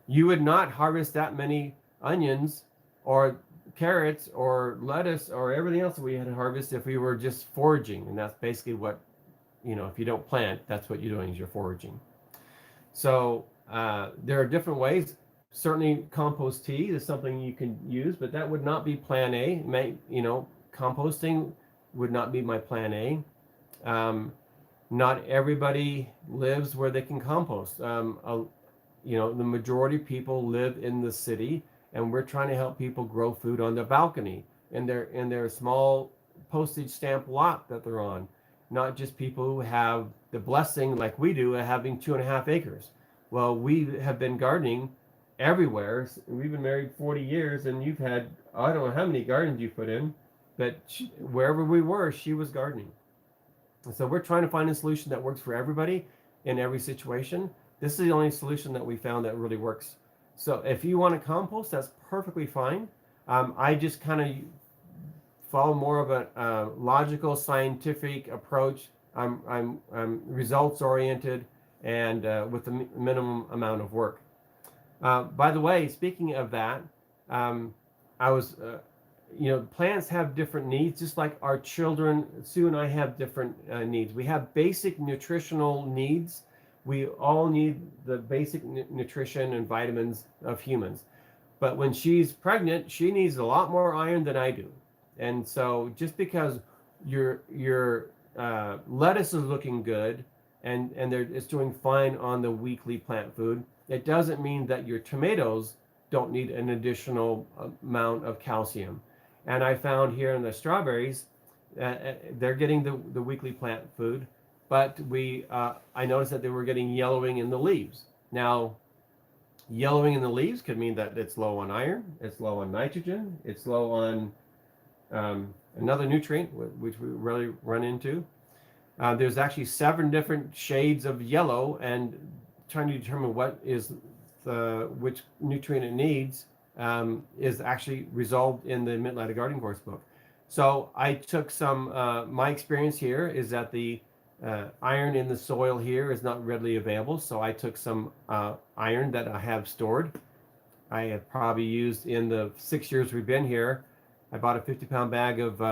You would not harvest that many onions or carrots or lettuce or everything else that we had to harvest if we were just foraging. And that's basically what, if you don't plant, that's what you're doing, is you're foraging. So there are different ways. Certainly compost tea is something you can use, but that would not be plan A. Composting would not be my plan A. Not everybody lives where they can compost. The majority of people live in the city, and we're trying to help people grow food on their balcony in their small postage stamp lot that they're on, not just people who have the blessing like we do of having 2.5 acres. Well, we have been gardening everywhere. We've been married 40 years, and you've had, I don't know how many gardens you put in, but wherever we were, she was gardening. And so we're trying to find a solution that works for everybody in every situation. This is the only solution that we found that really works. So if you want to compost, that's perfectly fine. I just kind of follow more of a logical, scientific approach. I'm results oriented and with the minimum amount of work. By the way, speaking of that, I was, plants have different needs, just like our children. Sue and I have different needs. We have basic nutritional needs. We all need the basic nutrition and vitamins of humans. But when she's pregnant, she needs a lot more iron than I do. And so just because your lettuce is looking good and it's doing fine on the weekly plant food, it doesn't mean that your tomatoes don't need an additional amount of calcium. And I found here in the strawberries, they're getting the weekly plant food, but I noticed that they were getting yellowing in the leaves. Now, yellowing in the leaves could mean that it's low on iron, it's low on nitrogen, it's low on another nutrient, which we really run into. There's actually 7 different shades of yellow, and trying to determine which nutrient it needs is actually resolved in the Midlighter Gardening Course book. So I took some, my experience here is that the iron in the soil here is not readily available. So I took some iron that I have stored. I have probably used in the 6 years we've been here. I bought a 50-pound bag of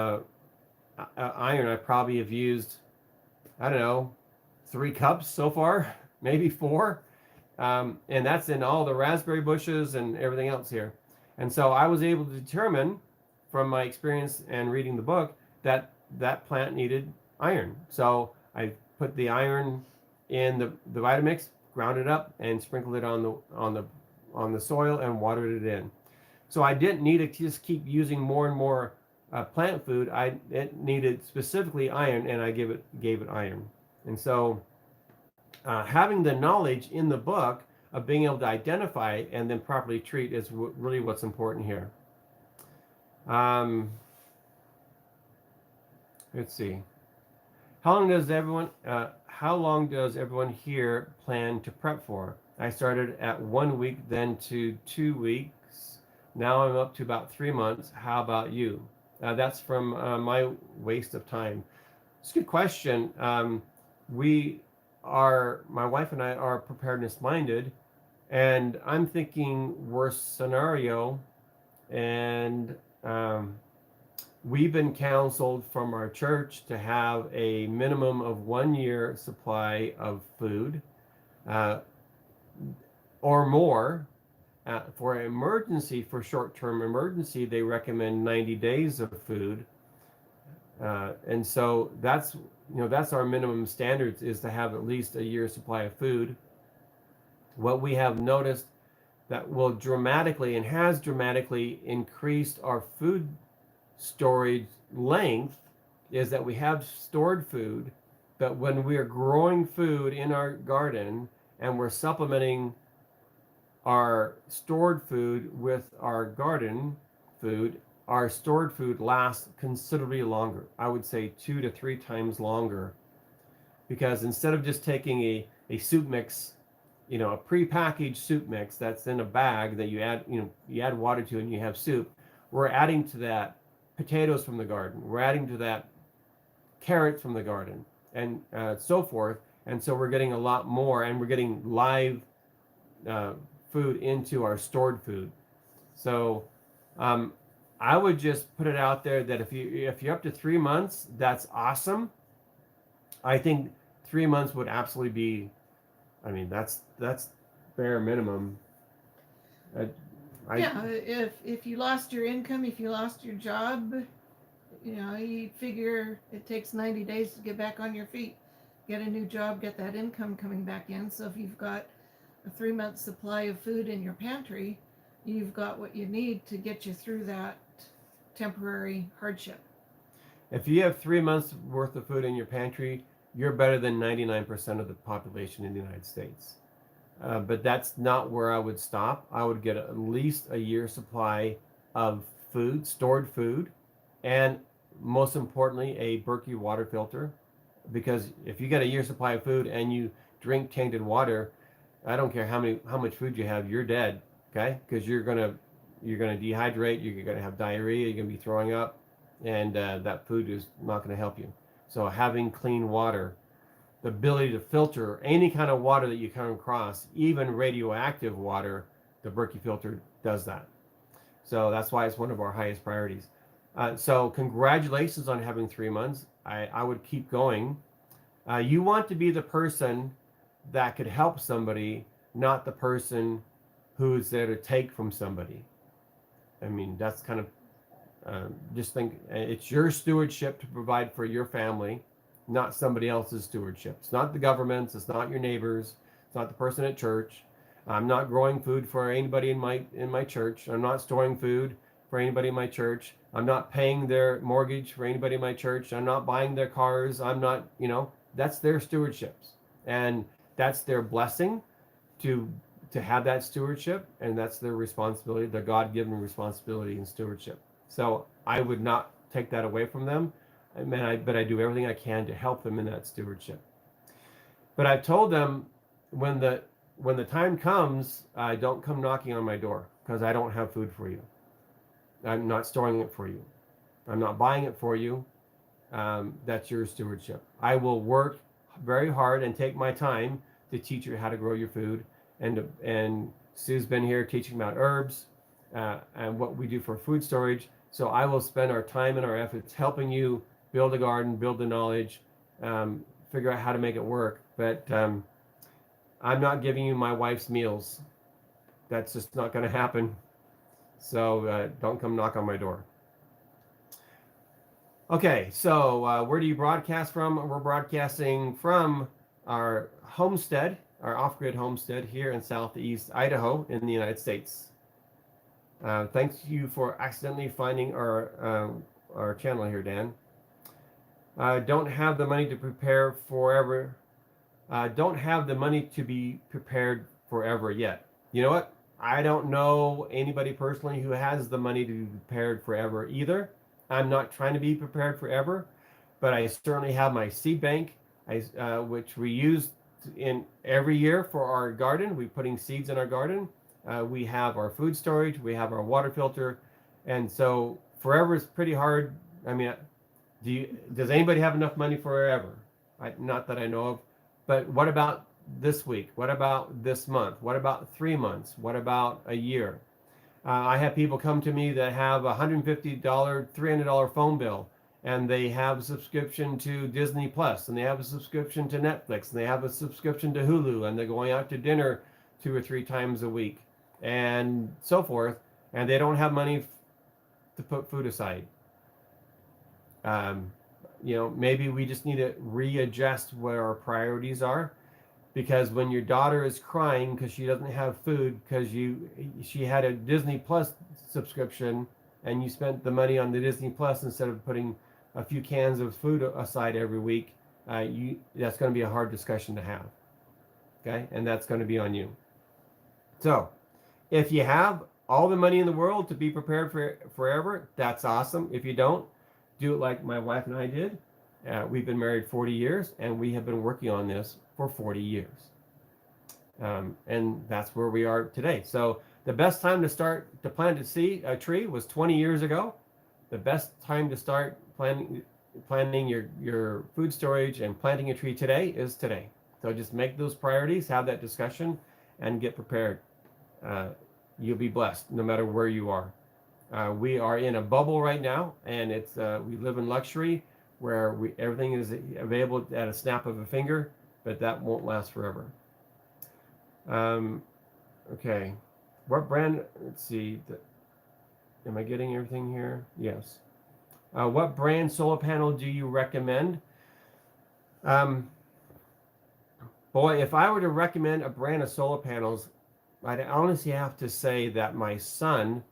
iron. I probably have used, I don't know, 3 cups so far, maybe 4. And that's in all the raspberry bushes and everything else here. And so I was able to determine from my experience and reading the book that that plant needed iron. So I put the iron in the Vitamix, ground it up, and sprinkled it on the soil and watered it in. So I didn't need to just keep using more and more plant food. It needed specifically iron, and I gave it iron. And so having the knowledge in the book of being able to identify and then properly treat is really what's important here. Let's see. How long does everyone here plan to prep for? I started at 1 week, then to 2 weeks. Now I'm up to about 3 months. How about you? That's from my waste of time. It's a good question. My wife and I are preparedness minded, and I'm thinking worst scenario, and we've been counseled from our church to have a minimum of 1 year supply of food or more. For emergency, for short-term emergency, they recommend 90 days of food. And so that's our minimum standards, is to have at least a year's supply of food. What we have noticed that will dramatically and has dramatically increased our food storage length is that we have stored food, but when we are growing food in our garden and we're supplementing our stored food with our garden food, our stored food lasts considerably longer. I would say 2 to 3 times longer, because instead of just taking a soup mix, a prepackaged soup mix that's in a bag that you add water to and you have soup, we're adding to that potatoes from the garden, we're adding to that carrots from the garden, and so forth. And so we're getting a lot more, and we're getting live food into our stored food. So I would just put it out there that if you're up to 3 months, that's awesome. I think 3 months would absolutely be, that's bare minimum. If you lost your income, if you lost your job, you figure it takes 90 days to get back on your feet, get a new job, get that income coming back in. So if you've got a 3-month supply of food in your pantry, you've got what you need to get you through that temporary hardship. If you have 3 months worth of food in your pantry, you're better than 99% of the population in the United States. But that's not where I would stop. I would get at least a year's supply of food, stored food, and most importantly, a Berkey water filter. Because if you get a year's supply of food and you drink tainted water, I don't care how much food you have, you're dead. Okay, because you're gonna dehydrate, you're gonna have diarrhea, you're gonna be throwing up, and that food is not gonna help you. So having clean water, the ability to filter any kind of water that you come across, even radioactive water, the Berkey filter does that. So that's why it's one of our highest priorities. So congratulations on having 3 months. I would keep going. You want to be the person that could help somebody, not the person who's there to take from somebody. I mean, that's kind of, just think, it's your stewardship to provide for your family, not somebody else's stewardship. It's not the government's, it's not your neighbors, it's not the person at church. I'm not growing food for anybody in my church. I'm not storing food for anybody in my church. I'm not paying their mortgage for anybody in my church. I'm not buying their cars. I'm not, that's their stewardships. And that's their blessing to have that stewardship, and that's their responsibility, their God-given responsibility and stewardship. So I would not take that away from them. But I do everything I can to help them in that stewardship. But I've told them when the time comes, don't come knocking on my door, because I don't have food for you. I'm not storing it for you. I'm not buying it for you. That's your stewardship. I will work very hard and take my time to teach you how to grow your food. And Sue's been here teaching about herbs and what we do for food storage. So I will spend our time and our efforts helping you build a garden, build the knowledge, figure out how to make it work. But I'm not giving you my wife's meals. That's just not going to happen. So don't come knock on my door. Okay, so where do you broadcast from? We're broadcasting from our homestead, our off-grid homestead here in southeast Idaho in the United States. Thanks you for accidentally finding our channel here, Dan. Don't have the money to prepare forever. Don't have the money to be prepared forever yet. You know what? I don't know anybody personally who has the money to be prepared forever either. I'm not trying to be prepared forever, but I certainly have my seed bank, which we use in every year for our garden. We're putting seeds in our garden. We have our food storage. We have our water filter. And so forever is pretty hard. I mean, does anybody have enough money forever? Not that I know of. But what about this week? What about this month? What about 3 months? What about a year? I have people come to me that have a $150, $300 phone bill, and they have a subscription to Disney Plus, and they have a subscription to Netflix, and they have a subscription to Hulu, and they're going out to dinner 2 or 3 times a week, and so forth, and they don't have money to put food aside. Maybe we just need to readjust where our priorities are. Because when your daughter is crying because she doesn't have food because she had a Disney Plus subscription and you spent the money on the Disney Plus instead of putting a few cans of food aside every week, that's going to be a hard discussion to have. Okay, and that's going to be on you. So, if you have all the money in the world to be prepared for forever, that's awesome. If you don't, do it like my wife and I did. We've been married 40 years, and we have been working on this for 40 years. And that's where we are today. So the best time to start to plant a tree was 20 years ago. The best time to start planning your food storage and planting a tree today is today. So just make those priorities, have that discussion, and get prepared. You'll be blessed no matter where you are. We are in a bubble right now, and we live in luxury where everything is available at a snap of a finger, but that won't last forever. Okay, what brand? Let's see. Am I getting everything here? Yes. What brand solar panel do you recommend? Boy, if I were to recommend a brand of solar panels, I'd honestly have to say that my son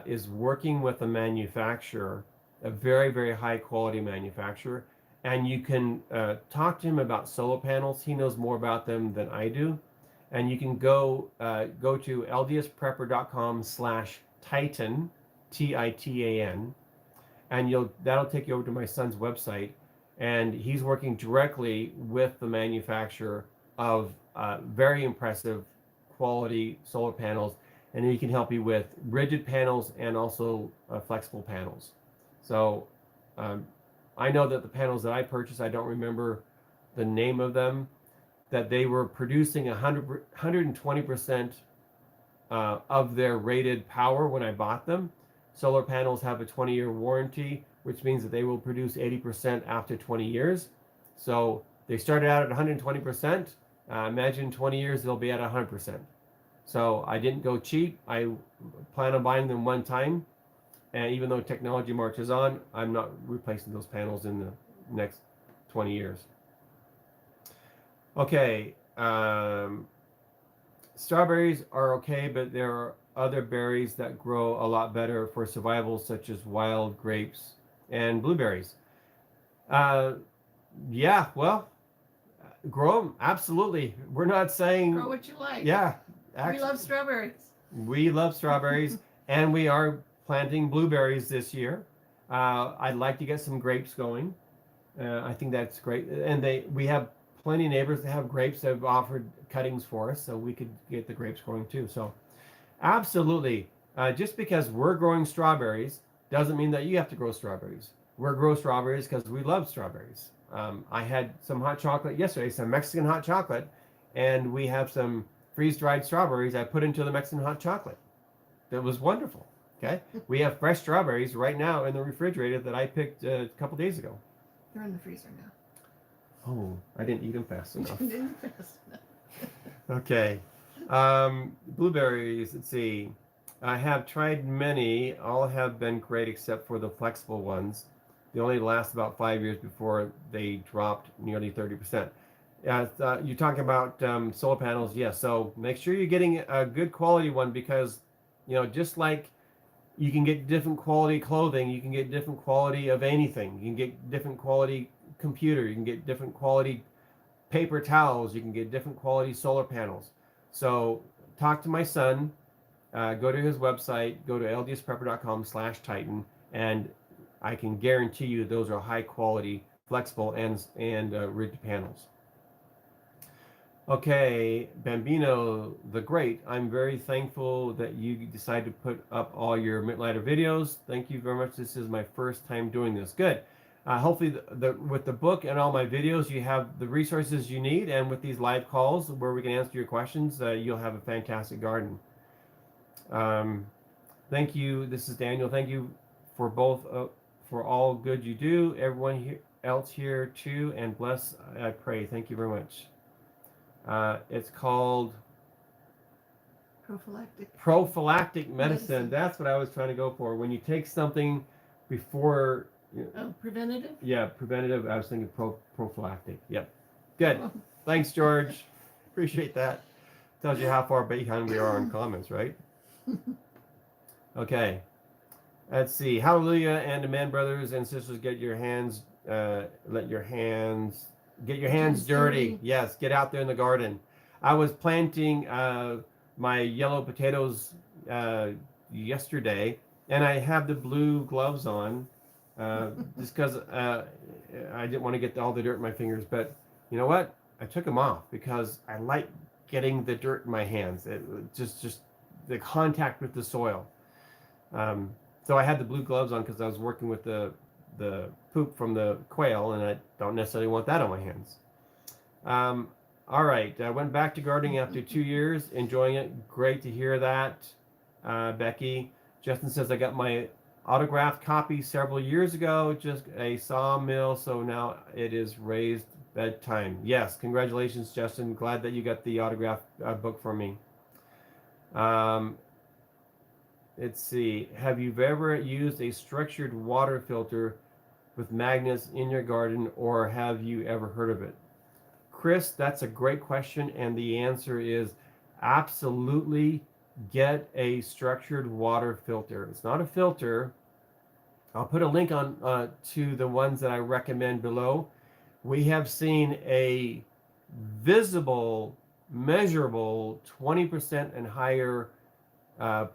is working with a manufacturer a very, very high quality manufacturer. And you can talk to him about solar panels. He knows more about them than I do. And you can go to ldsprepper.com/Titan, Titan, and that'll take you over to my son's website. And he's working directly with the manufacturer of very impressive quality solar panels, and he can help you with rigid panels and also flexible panels. So I know that the panels that I purchased, I don't remember the name of them, that they were producing 120% of their rated power when I bought them. Solar panels have a 20-year warranty, which means that they will produce 80% after 20 years. So they started out at 120%. Imagine 20 years, they'll be at 100%. So I didn't go cheap. I plan on buying them one time. And even though technology marches on, I'm not replacing those panels in the next 20 years. Okay. Strawberries are okay, but there are other berries that grow a lot better for survival, such as wild grapes and blueberries. Yeah, well, grow them. Absolutely. We're not saying... Grow what you like. Yeah. We love strawberries. We love strawberries, and we are planting blueberries this year. I'd like to get some grapes going. I think that's great. And we have plenty of neighbors that have grapes that have offered cuttings for us, so we could get the grapes growing too. So absolutely. Just because we're growing strawberries doesn't mean that you have to grow strawberries. We're growing strawberries because we love strawberries. I had some hot chocolate yesterday, some Mexican hot chocolate, and we have some freeze-dried strawberries I put into the Mexican hot chocolate. That was wonderful. Okay, we have fresh strawberries right now in the refrigerator that I picked a couple days ago. They're in the freezer now. Oh, I didn't eat them fast enough. Didn't fast enough. Okay, blueberries. Let's see. I have tried many. All have been great except for the flexible ones. They only last about 5 years before they dropped nearly 30%. You're talking about solar panels. Yes. So make sure you're getting a good quality one, because, just like you can get different quality clothing, you can get different quality of anything. You can get different quality computer. You can get different quality paper towels. You can get different quality solar panels. So talk to my son. Go to his website. Go to ldsprepper.com/Titan, and I can guarantee you those are high quality, flexible, and rigid panels. Okay, Bambino the Great, I'm very thankful that you decided to put up all your Midlighter videos. Thank you very much. This is my first time doing this. Good. Hopefully with the book and all my videos, you have the resources you need, and with these live calls where we can answer your questions, you'll have a fantastic garden. Thank you. This is Daniel. Thank you for both, for all good you do. Everyone else here too, and bless, I pray. Thank you very much. It's called prophylactic medicine. That's what I was trying to go for. When you take something before. Preventative? Yeah, preventative. I was thinking prophylactic. Yep. Good. Thanks, George. Appreciate that. Tells you how far behind we are on comments, right? Okay. Let's see. Hallelujah, and amen, brothers and sisters. Get your hands dirty. Yes, get out there in the garden. I was planting my yellow potatoes yesterday, and I have the blue gloves on just because I didn't want to get all the dirt in my fingers. But you know what? I took them off because I like getting the dirt in my hands. Just the contact with the soil. So I had the blue gloves on because I was working with the poop from the quail, and I don't necessarily want that on my hands. All right, I went back to gardening after 2 years, enjoying it. Great to hear that, Becky. Justin says, I got my autographed copy several years ago, just a sawmill, so now it is raised bedtime. Yes, congratulations, Justin. Glad that you got the autographed book from me. Let's see. Have you ever used a structured water filter with magnets in your garden, or have you ever heard of it? Chris, that's a great question, and the answer is absolutely. Get a structured water filter. It's not a filter. I'll put a link on to the ones that I recommend below. We have seen a visible, measurable 20% and higher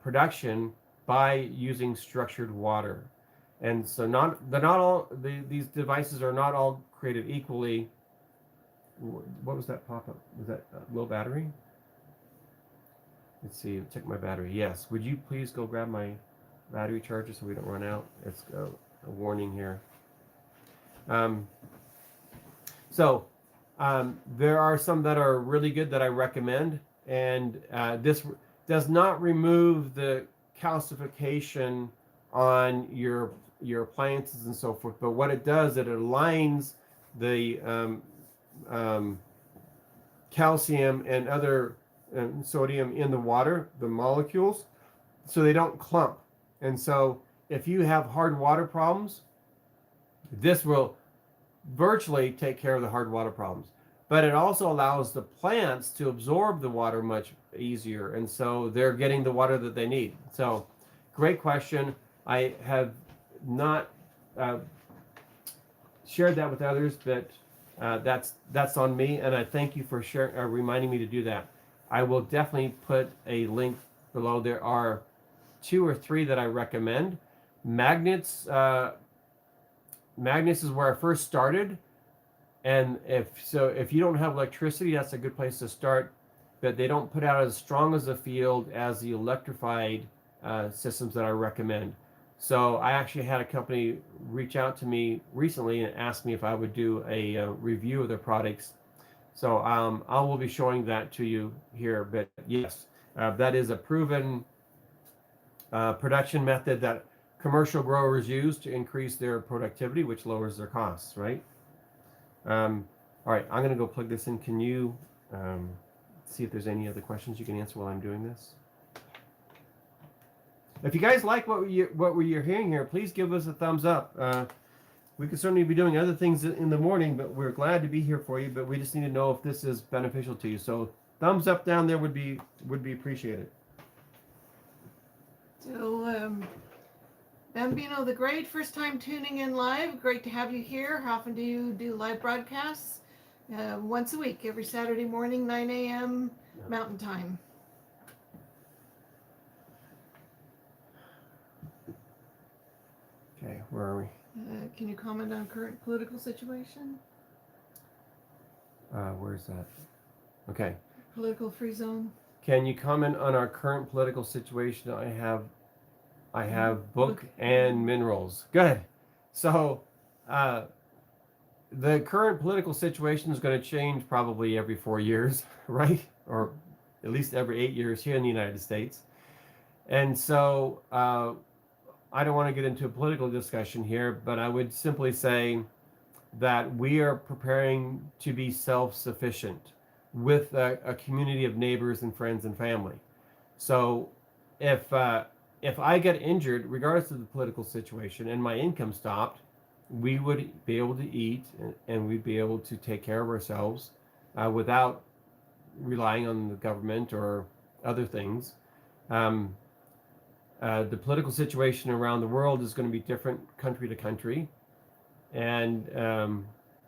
production by using structured water. And so these devices are not all created equally. What was that pop-up? Was that a low battery? Let's see, check my battery. Yes, would you please go grab my battery charger so we don't run out? It's a warning here. There are some that are really good that I recommend, and this does not remove the calcification on your appliances and so forth, but what it does, it aligns the calcium and other sodium in the water, the molecules, so they don't clump. And so if you have hard water problems, this will virtually take care of the hard water problems. But it also allows the plants to absorb the water much easier, and so they're getting the water that they need. So great question. I have not shared that with others, but that's on me, and I thank you for reminding me to do that. I will definitely put a link below. There are 2 or 3 that I recommend. Magnets. Magnets is where I first started, and if you don't have electricity, that's a good place to start. But they don't put out as strong as a field as the electrified systems that I recommend. So I actually had a company reach out to me recently and ask me if I would do a review of their products. So I will be showing that to you here. But yes, that is a proven production method that commercial growers use to increase their productivity, which lowers their costs, right? All right, I'm gonna go plug this in. Can you see if there's any other questions you can answer while I'm doing this? If you guys like what you're hearing here, please give us a thumbs up. We could certainly be doing other things in the morning, but we're glad to be here for you. But we just need to know if this is beneficial to you. So thumbs up down there would be appreciated. So, Bambino the Great, first time tuning in live. Great to have you here. How often do you do live broadcasts? Once a week, every Saturday morning, 9 a.m. Mountain Time. Okay, where are we? Can you comment on current political situation? Where's that? Okay. Political free zone. Can you comment on our current political situation? I have book and minerals. Good. So the current political situation is going to change probably every 4 years, right? Or at least every 8 years here in the United States. And so I don't want to get into a political discussion here, but I would simply say that we are preparing to be self-sufficient with a community of neighbors and friends and family. So if I get injured, regardless of the political situation, and my income stopped, we would be able to eat and we'd be able to take care of ourselves without relying on the government or other things. The political situation around the world is going to be different country to country. And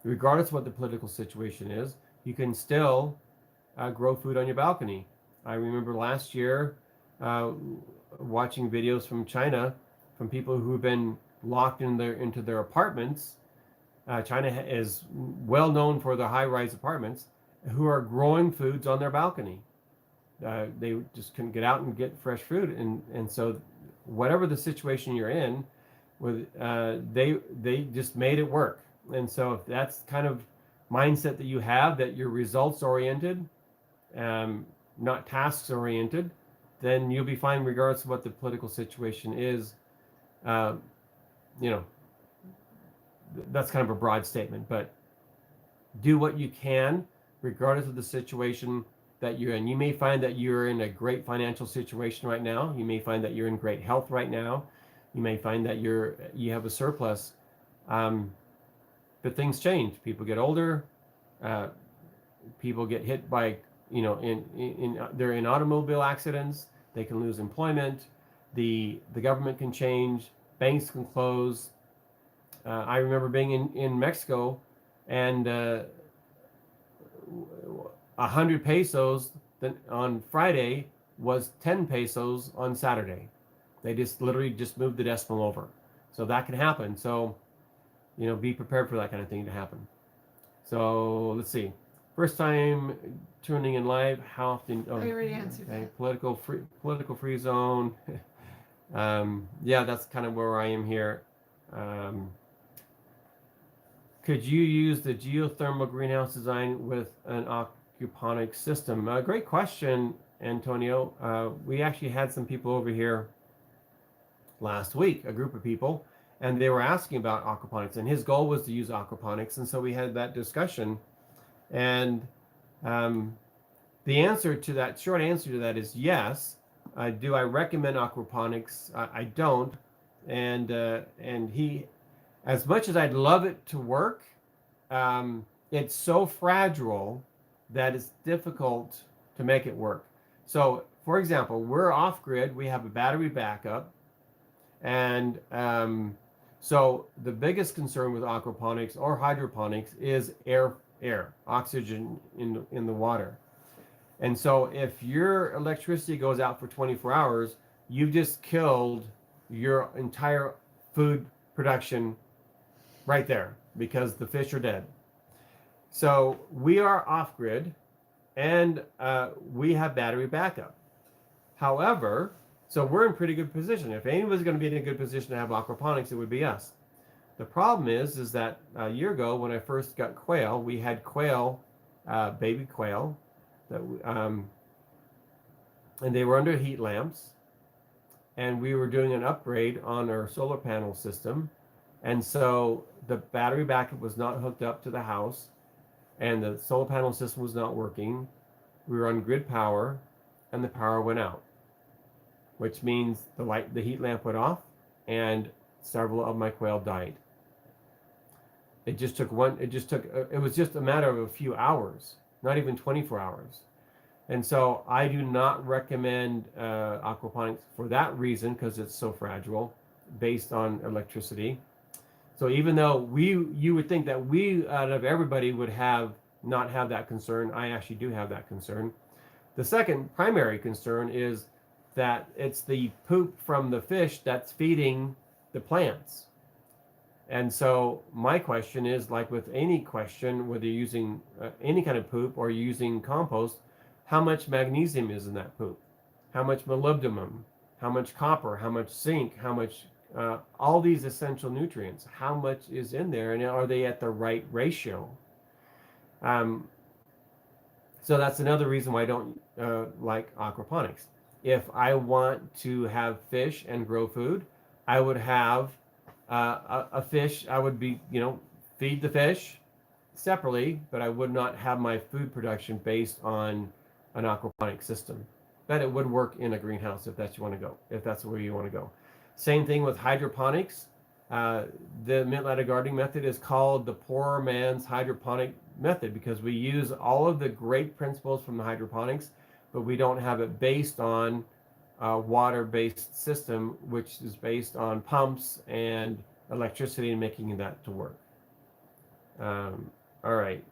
regardless of what the political situation is, you can still grow food on your balcony. I remember last year watching videos from China, from people who've been locked into their apartments. China is well known for their high-rise apartments, who are growing foods on their balcony. They just couldn't get out and get fresh food, and so whatever the situation you're in, they just made it work. And so if that's kind of mindset that you have, that you're results oriented, not tasks oriented, then you'll be fine regardless of what the political situation is. That's kind of a broad statement, but do what you can regardless of the situation that you're in. You may find that you're in a great financial situation right now. You may find that you're in great health right now. You may find that you have a surplus, but things change. People get older. People get hit by they're in automobile accidents. They can lose employment. The government can change. banks can close. I remember being in Mexico, and 100 pesos on Friday was 10 pesos on Saturday. They just literally just moved the decimal over. So that can happen. So, be prepared for that kind of thing to happen. So let's see. First time tuning in live. How often? I already answered that. Political free zone. Yeah, that's kind of where I am here. Could you use the geothermal greenhouse design with an aquaponics system? Great question, Antonio. We actually had some people over here last week, a group of people, and they were asking about aquaponics, and his goal was to use aquaponics, and so we had that discussion. And the answer to that, short answer to that is yes. Do I recommend aquaponics? I don't. And he, as much as I'd love it to work, it's so fragile that it's difficult to make it work. So, for example, we're off grid. We have a battery backup. And so the biggest concern with aquaponics or hydroponics is air, oxygen in the water. And so if your electricity goes out for 24 hours, you've just killed your entire food production right there because the fish are dead. So we are off grid, and we have battery backup. However, so we're in pretty good position. If anybody's going to be in a good position to have aquaponics, it would be us. The problem is that a year ago when I first got quail, we had quail, baby quail, that and they were under heat lamps, and we were doing an upgrade on our solar panel system, and so the battery backup was not hooked up to the house, and the solar panel system was not working. We were on grid power, and the power went out, which means the heat lamp went off, and several of my quail died. It was just a matter of a few hours, not even 24 hours. And so I do not recommend aquaponics for that reason, because it's so fragile based on electricity. So even though you would think that we out of everybody would not have that concern, I actually do have that concern. The second primary concern is that it's the poop from the fish that's feeding the plants. And so my question is, like with any question, whether you're using any kind of poop or using compost, how much magnesium is in that poop? How much molybdenum? How much copper? How much zinc? How much, all these essential nutrients, how much is in there, and are they at the right ratio? So that's another reason why I don't like aquaponics. If I want to have fish and grow food, I would have a fish. I would be, feed the fish separately, but I would not have my food production based on an aquaponic system. But it would work in a greenhouse if that's where you want to go. Same thing with hydroponics. The Mint-Ladder gardening method is called the poor man's hydroponic method because we use all of the great principles from the hydroponics, but we don't have it based on a water-based system, which is based on pumps and electricity and making that to work. All right.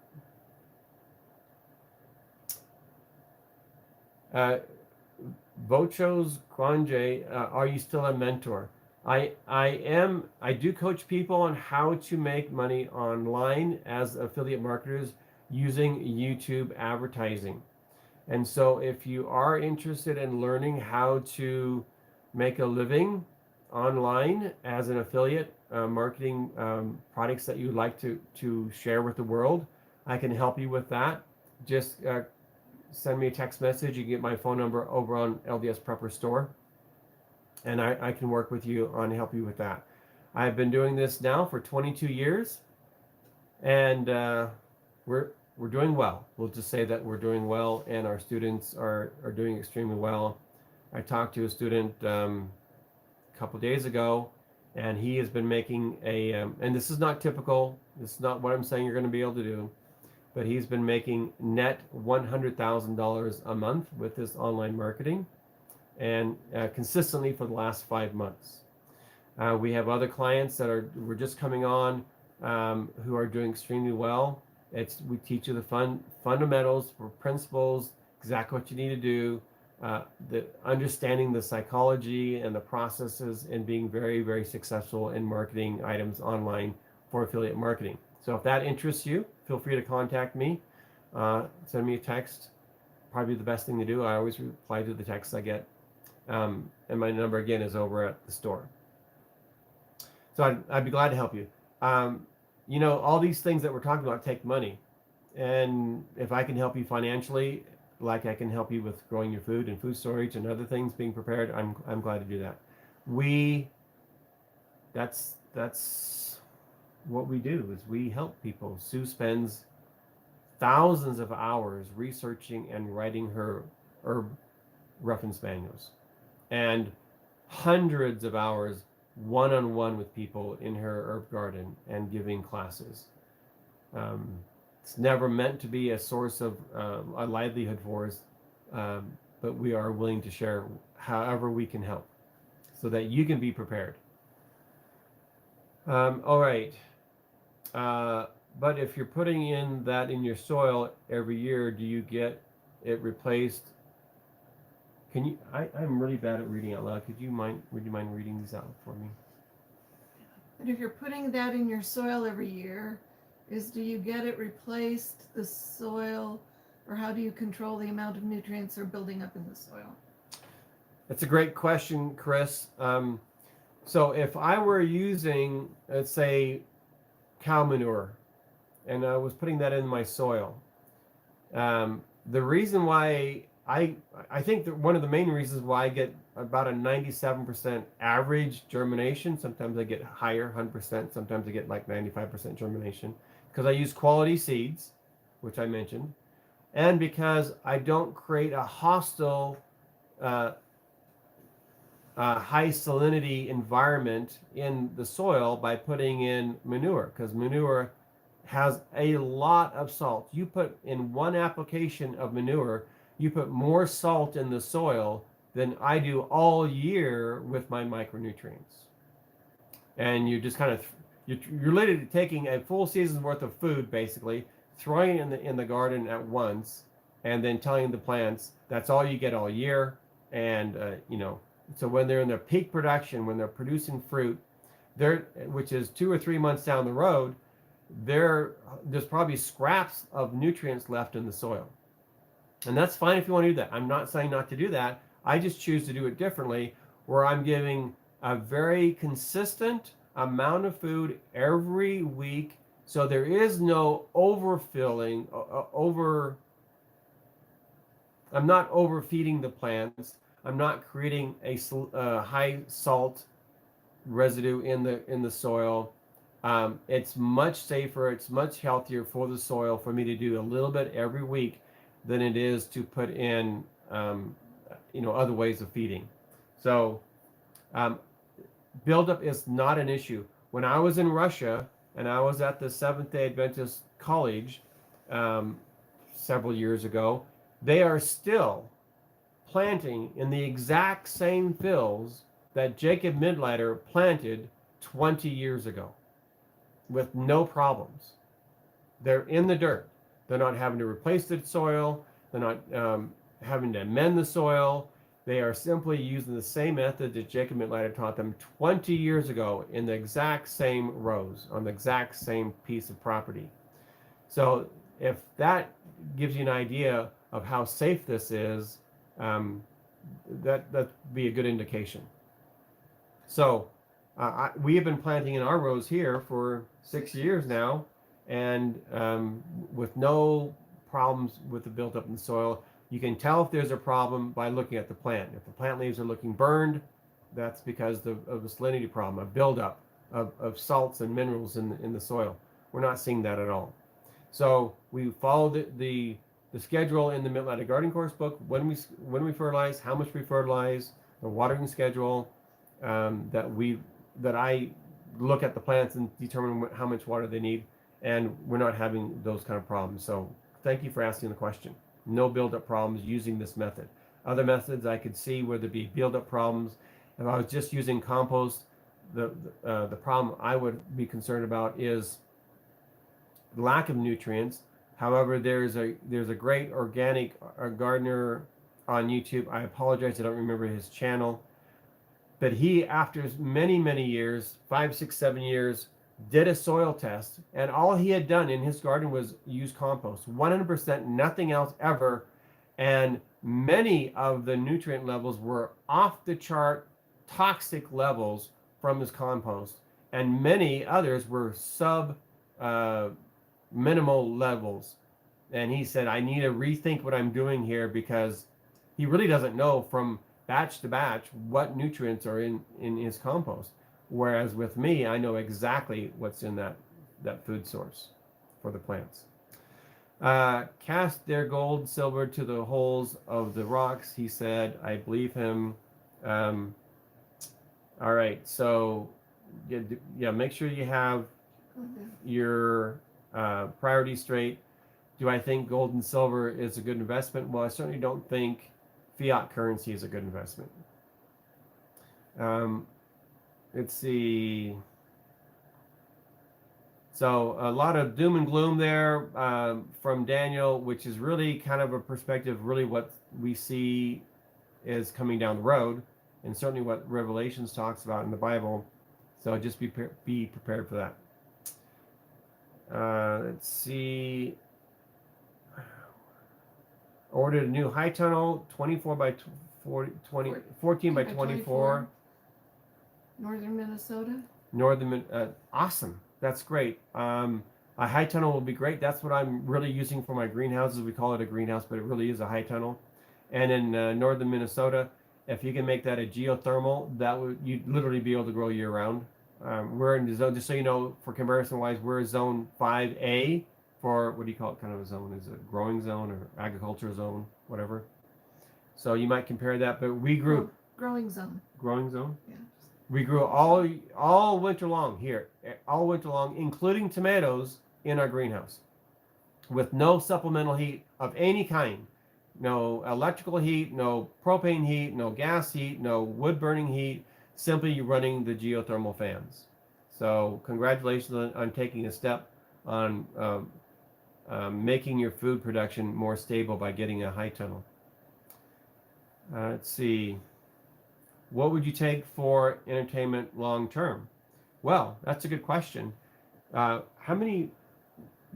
Vochos Grande, are you still a mentor? I am. I do coach people on how to make money online as affiliate marketers using YouTube advertising. And so if you are interested in learning how to make a living online as an affiliate, marketing products that you'd like to share with the world, I can help you with that. Just send me a text message. You can get my phone number over on LDS Prepper Store, and I can work with you on help you with that. I've been doing this now for 22 years, and we're doing well. We'll just say that we're doing well, and our students are doing extremely well. I talked to a student a couple days ago, and he has been making and this is not typical. This is not what I'm saying you're going to be able to do, but he's been making net $100,000 a month with this online marketing, and consistently for the last 5 months. We have other clients that we're just coming on who are doing extremely well. We teach you the fundamentals, principles, exactly what you need to do, the understanding the psychology and the processes, and being very, very successful in marketing items online for affiliate marketing. So if that interests you, feel free to contact me. Send me a text. Probably the best thing to do. I always reply to the texts I get. And my number again is over at the store. So I'd be glad to help you. All these things that we're talking about take money. And if I can help you financially, like I can help you with growing your food and food storage and other things being prepared, I'm glad to do that. That's what we do, is we help people. Sue spends thousands of hours researching and writing her herb reference manuals, and hundreds of hours one-on-one with people in her herb garden and giving classes. It's never meant to be a source of a livelihood for us, but we are willing to share however we can help so that you can be prepared. All right. But if you're putting in that in your soil every year, do you get it replaced? I'm really bad at reading out loud. Would you mind reading these out for me? But if you're putting that in your soil every year, do you get it replaced, the soil, or how do you control the amount of nutrients that are building up in the soil? That's a great question, Chris. So if I were using, let's say, cow manure, and I was putting that in my soil, the reason why I think that one of the main reasons why I get about a 97% average germination, sometimes I get higher, 100%, sometimes I get like 95% germination, because I use quality seeds, which I mentioned, and because I don't create a hostile high salinity environment in the soil by putting in manure, because manure has a lot of salt. You put in one application of manure, you put more salt in the soil than I do all year with my micronutrients. And you just kind of, you're literally taking a full season's worth of food, basically, throwing it in the garden at once, and then telling the plants that's all you get all year. And so when they're in their peak production, when they're producing fruit, which is 2 or 3 months down the road, there's probably scraps of nutrients left in the soil. And that's fine if you want to do that. I'm not saying not to do that. I just choose to do it differently, where I'm giving a very consistent amount of food every week, so there is no overfilling, I'm not overfeeding the plants. I'm not creating a high salt residue in the soil. It's much safer, it's much healthier for the soil for me to do a little bit every week than it is to put in other ways of feeding. So buildup is not an issue. When I was in Russia and I was at the Seventh-day Adventist College several years ago, they are still planting in the exact same fields that Jacob Midlighter planted 20 years ago with no problems. They're in the dirt. They're not having to replace the soil. They're not having to amend the soil. They are simply using the same method that Jacob Midlighter taught them 20 years ago in the exact same rows on the exact same piece of property. So if that gives you an idea of how safe this is, that'd be a good indication. So we have been planting in our rows here for 6 years now, and with no problems with the buildup in the soil. You can tell if there's a problem by looking at the plant. If the plant leaves are looking burned, that's because of the salinity problem, a buildup of salts and minerals in the soil. We're not seeing that at all. So we follow the schedule in the Midlighter Gardening Course book, when we fertilize, how much we fertilize, the watering schedule, that I look at the plants and determine how much water they need, and we're not having those kind of problems. So thank you for asking the question. No buildup problems using this method. Other methods I could see where there'd be buildup problems. If I was just using compost, the problem I would be concerned about is lack of nutrients. However, there's a great organic gardener on YouTube. I apologize, I don't remember his channel, but he, after many years, 5, 6, 7 years, did a soil test, and all he had done in his garden was use compost, 100%, nothing else ever, and many of the nutrient levels were off the chart toxic levels from his compost, and many others were sub minimal levels. And he said, I need to rethink what I'm doing here, because he really doesn't know from batch to batch what nutrients are in his compost. Whereas with me, I know exactly what's in that food source for the plants. Cast their gold, silver to the holes of the rocks, he said. I believe him. All right, so yeah, make sure you have your priorities straight. Do I think gold and silver is a good investment? Well, I certainly don't think fiat currency is a good investment. Let's see. So a lot of doom and gloom there from Daniel, which is really kind of a perspective, really what we see is coming down the road, and certainly what Revelations talks about in the Bible. So just be prepared for that. Let's see. Ordered a new high tunnel, 24 by 40, 14 by 24. Northern Minnesota. Awesome. That's great. A high tunnel will be great. That's what I'm really using for my greenhouses. We call it a greenhouse, but it really is a high tunnel. And in northern Minnesota, if you can make that a geothermal, that would, you'd literally be able to grow year round. We're in the zone, just so you know, for comparison wise, we're zone 5A for, what do you call it, kind of a zone? Is it a growing zone or agriculture zone, whatever? So you might compare that, but we grew... Growing zone. Growing zone? Yeah. We grew all winter long here, all winter long, including tomatoes in our greenhouse, with no supplemental heat of any kind. No electrical heat, no propane heat, no gas heat, no wood burning heat, simply running the geothermal fans. So congratulations on taking a step on making your food production more stable by getting a high tunnel. Let's see. What would you take for entertainment long term? Well, that's a good question. How many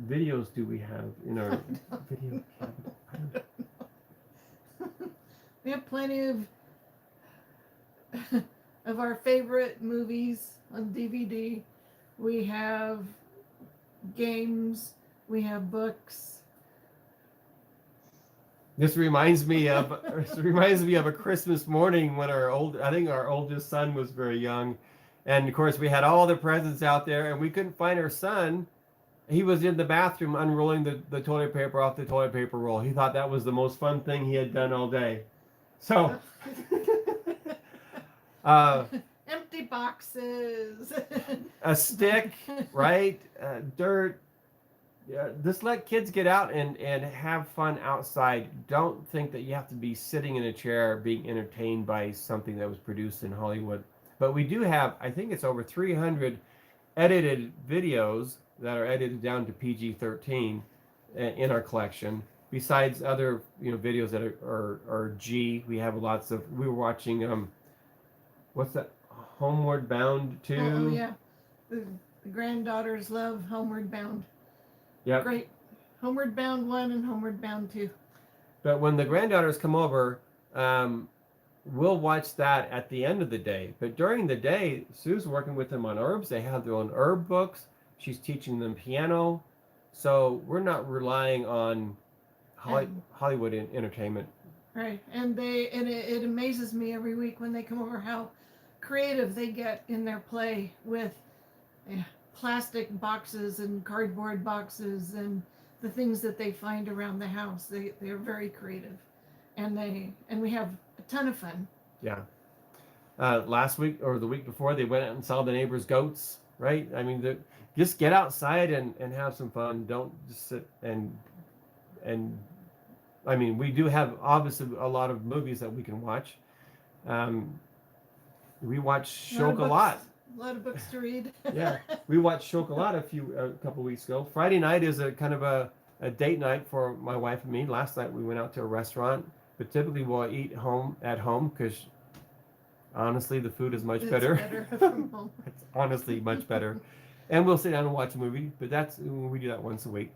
videos do we have in our video cabinet? We have plenty of our favorite movies on DVD. We have games. We have books. This reminds me of a Christmas morning when our oldest son was very young, and of course we had all the presents out there, and we couldn't find our son. He was in the bathroom unrolling the toilet paper off the toilet paper roll. He thought that was the most fun thing he had done all day. So empty boxes, a stick, right? Dirt. Yeah, just let kids get out and have fun outside. Don't think that you have to be sitting in a chair being entertained by something that was produced in Hollywood. But we do have, I think it's over 300 edited videos that are edited down to PG-13 in our collection. Besides other videos that are G, we have lots of. We were watching what's that? Homeward Bound 2. Oh yeah, the granddaughters love Homeward Bound. Yep. Great. Homeward Bound 1 and Homeward Bound 2. But when the granddaughters come over, we'll watch that at the end of the day. But during the day, Sue's working with them on herbs. They have their own herb books. She's teaching them piano. So we're not relying on Hollywood entertainment. Right. And it amazes me every week when they come over how creative they get in their play with plastic boxes and cardboard boxes and the things that they find around the house. They're very creative, and we have a ton of fun. Yeah. Last week or the week before, they went out and saw the neighbor's goats. Right. I mean, just get outside and have some fun. Don't just sit and I mean, we do have obviously a lot of movies that we can watch. We watch Shoke a lot. A lot of books to read. Yeah, we watched Chocolat a couple weeks ago. Friday night is a kind of a date night for my wife and me. Last night we went out to a restaurant, but typically we'll eat at home because honestly the food is much It's better. better from home. It's honestly much better. And we'll sit down and watch a movie, but we do that once a week.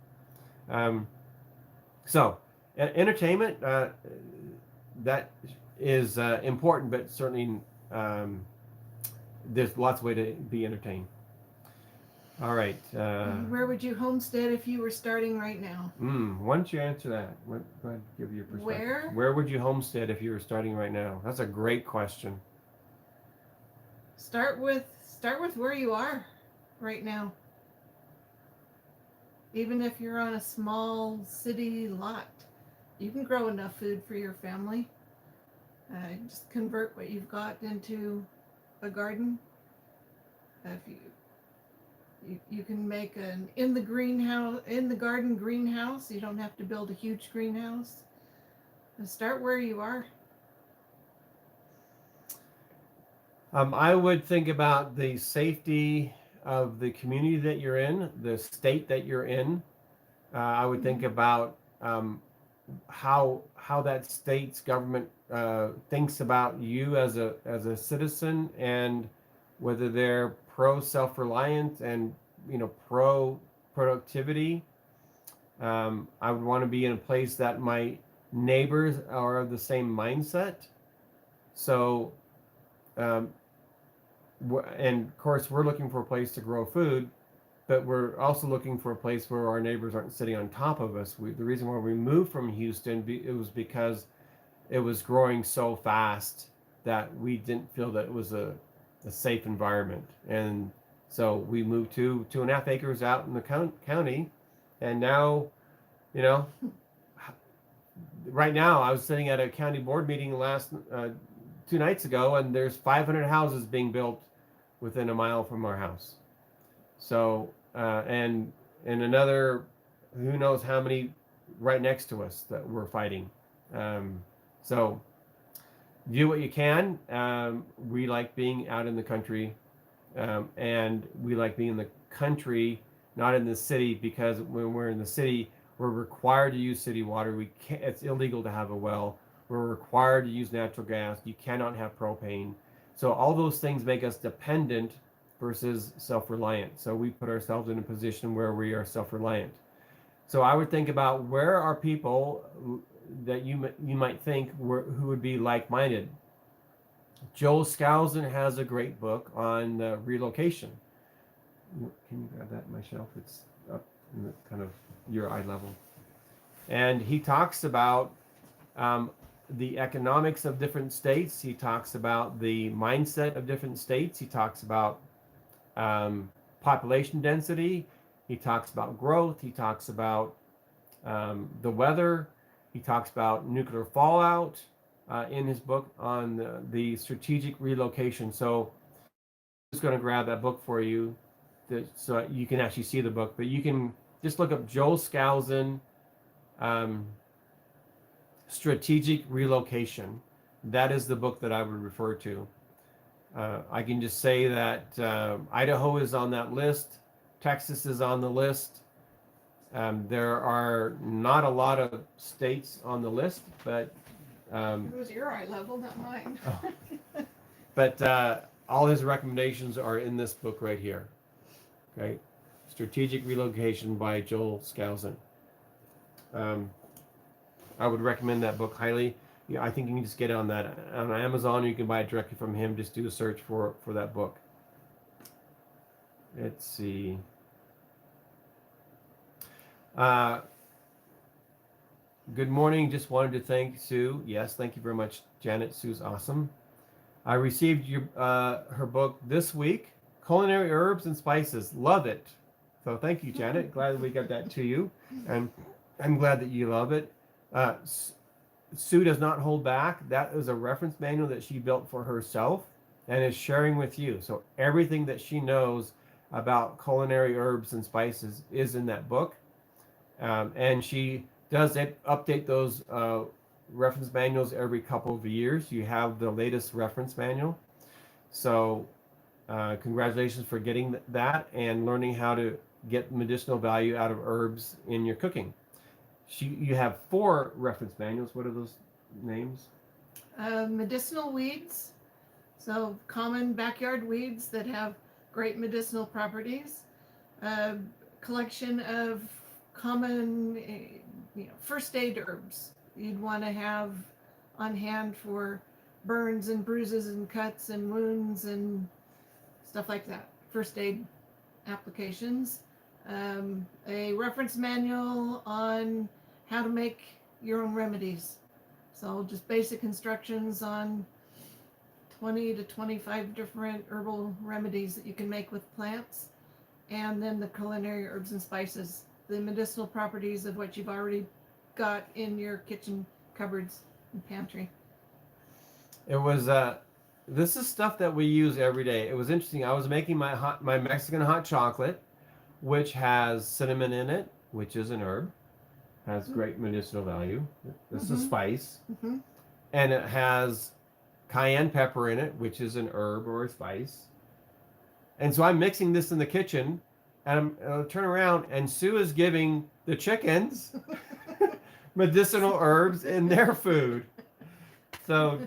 So entertainment, that is important, but certainly there's lots of ways to be entertained. All right. Where would you homestead if you were starting right now? Why don't you answer that? Go ahead, give your perspective. Where would you homestead if you were starting right now? That's a great question. Start with where you are right now. Even if you're on a small city lot, you can grow enough food for your family. Just convert what you've got into a garden. If you can make an in the garden greenhouse. You don't have to build a huge greenhouse. And start where you are. I would think about the safety of the community that you're in, the state that you're in. I would think about how that state's government thinks about you as a citizen, and whether they're pro self-reliant and pro productivity. I would want to be in a place that my neighbors are of the same mindset. So and of course we're looking for a place to grow food, but we're also looking for a place where our neighbors aren't sitting on top of us. The reason why we moved from Houston, it was because it was growing so fast that we didn't feel that it was a safe environment. And so we moved to 2.5 acres out in the county. And now, right now I was sitting at a county board meeting 2 nights ago, and there's 500 houses being built within a mile from our house. So, and another, who knows how many right next to us that we're fighting. So do what you can. We like being out in the country, and we like being in the country, not in the city, because when we're in the city, we're required to use city water. It's illegal to have a well. We're required to use natural gas. You cannot have propane. So all those things make us dependent versus self-reliant. So we put ourselves in a position where we are self-reliant. So I would think about, where are people that you might think who would be like-minded. Joel Skousen has a great book on relocation. Can you grab that on my shelf? It's up in the kind of your eye level. And he talks about the economics of different states. He talks about the mindset of different states. He talks about population density. He talks about growth. He talks about the weather. He talks about nuclear fallout in his book on the strategic relocation. So I'm just going to grab that book for you so you can actually see the book. But you can just look up Joel Skousen, Strategic Relocation. That is the book that I would refer to. I can just say that Idaho is on that list. Texas is on the list. There are not a lot of states on the list, but It was your eye level, not mine. but all his recommendations are in this book right here. Okay, Strategic Relocation by Joel Skousen. I would recommend that book highly. Yeah, I think you can just get it on Amazon, or you can buy it directly from him. Just do a search for that book. Let's see. Good morning. Just wanted to thank Sue. Yes, thank you very much, Janet. Sue's awesome. I received her book this week, Culinary Herbs and Spices. Love it. So thank you, Janet. Glad that we got that to you, and I'm glad that you love it. Sue does not hold back. That is a reference manual that she built for herself and is sharing with you. So everything that she knows about culinary herbs and spices is in that book. And she does update those reference manuals every couple of years. You have the latest reference manual. So Congratulations for getting that and learning how to get medicinal value out of herbs in your cooking. You have 4 reference manuals. What are those names? Medicinal weeds, so common backyard weeds that have great medicinal properties. Collection of common first aid herbs you'd want to have on hand for burns and bruises and cuts and wounds and stuff like that. First aid applications. A reference manual on how to make your own remedies. So just basic instructions on 20 to 25 different herbal remedies that you can make with plants. And then the culinary herbs and spices, the medicinal properties of what you've already got in your kitchen cupboards and pantry. It was this is stuff that we use every day. It was interesting. I was making my Mexican hot chocolate, which has cinnamon in it, which is an herb, has great medicinal value. This is a spice, and it has cayenne pepper in it, which is an herb or a spice. And so I'm mixing this in the kitchen, and I'll turn around, and Sue is giving the chickens medicinal herbs in their food. So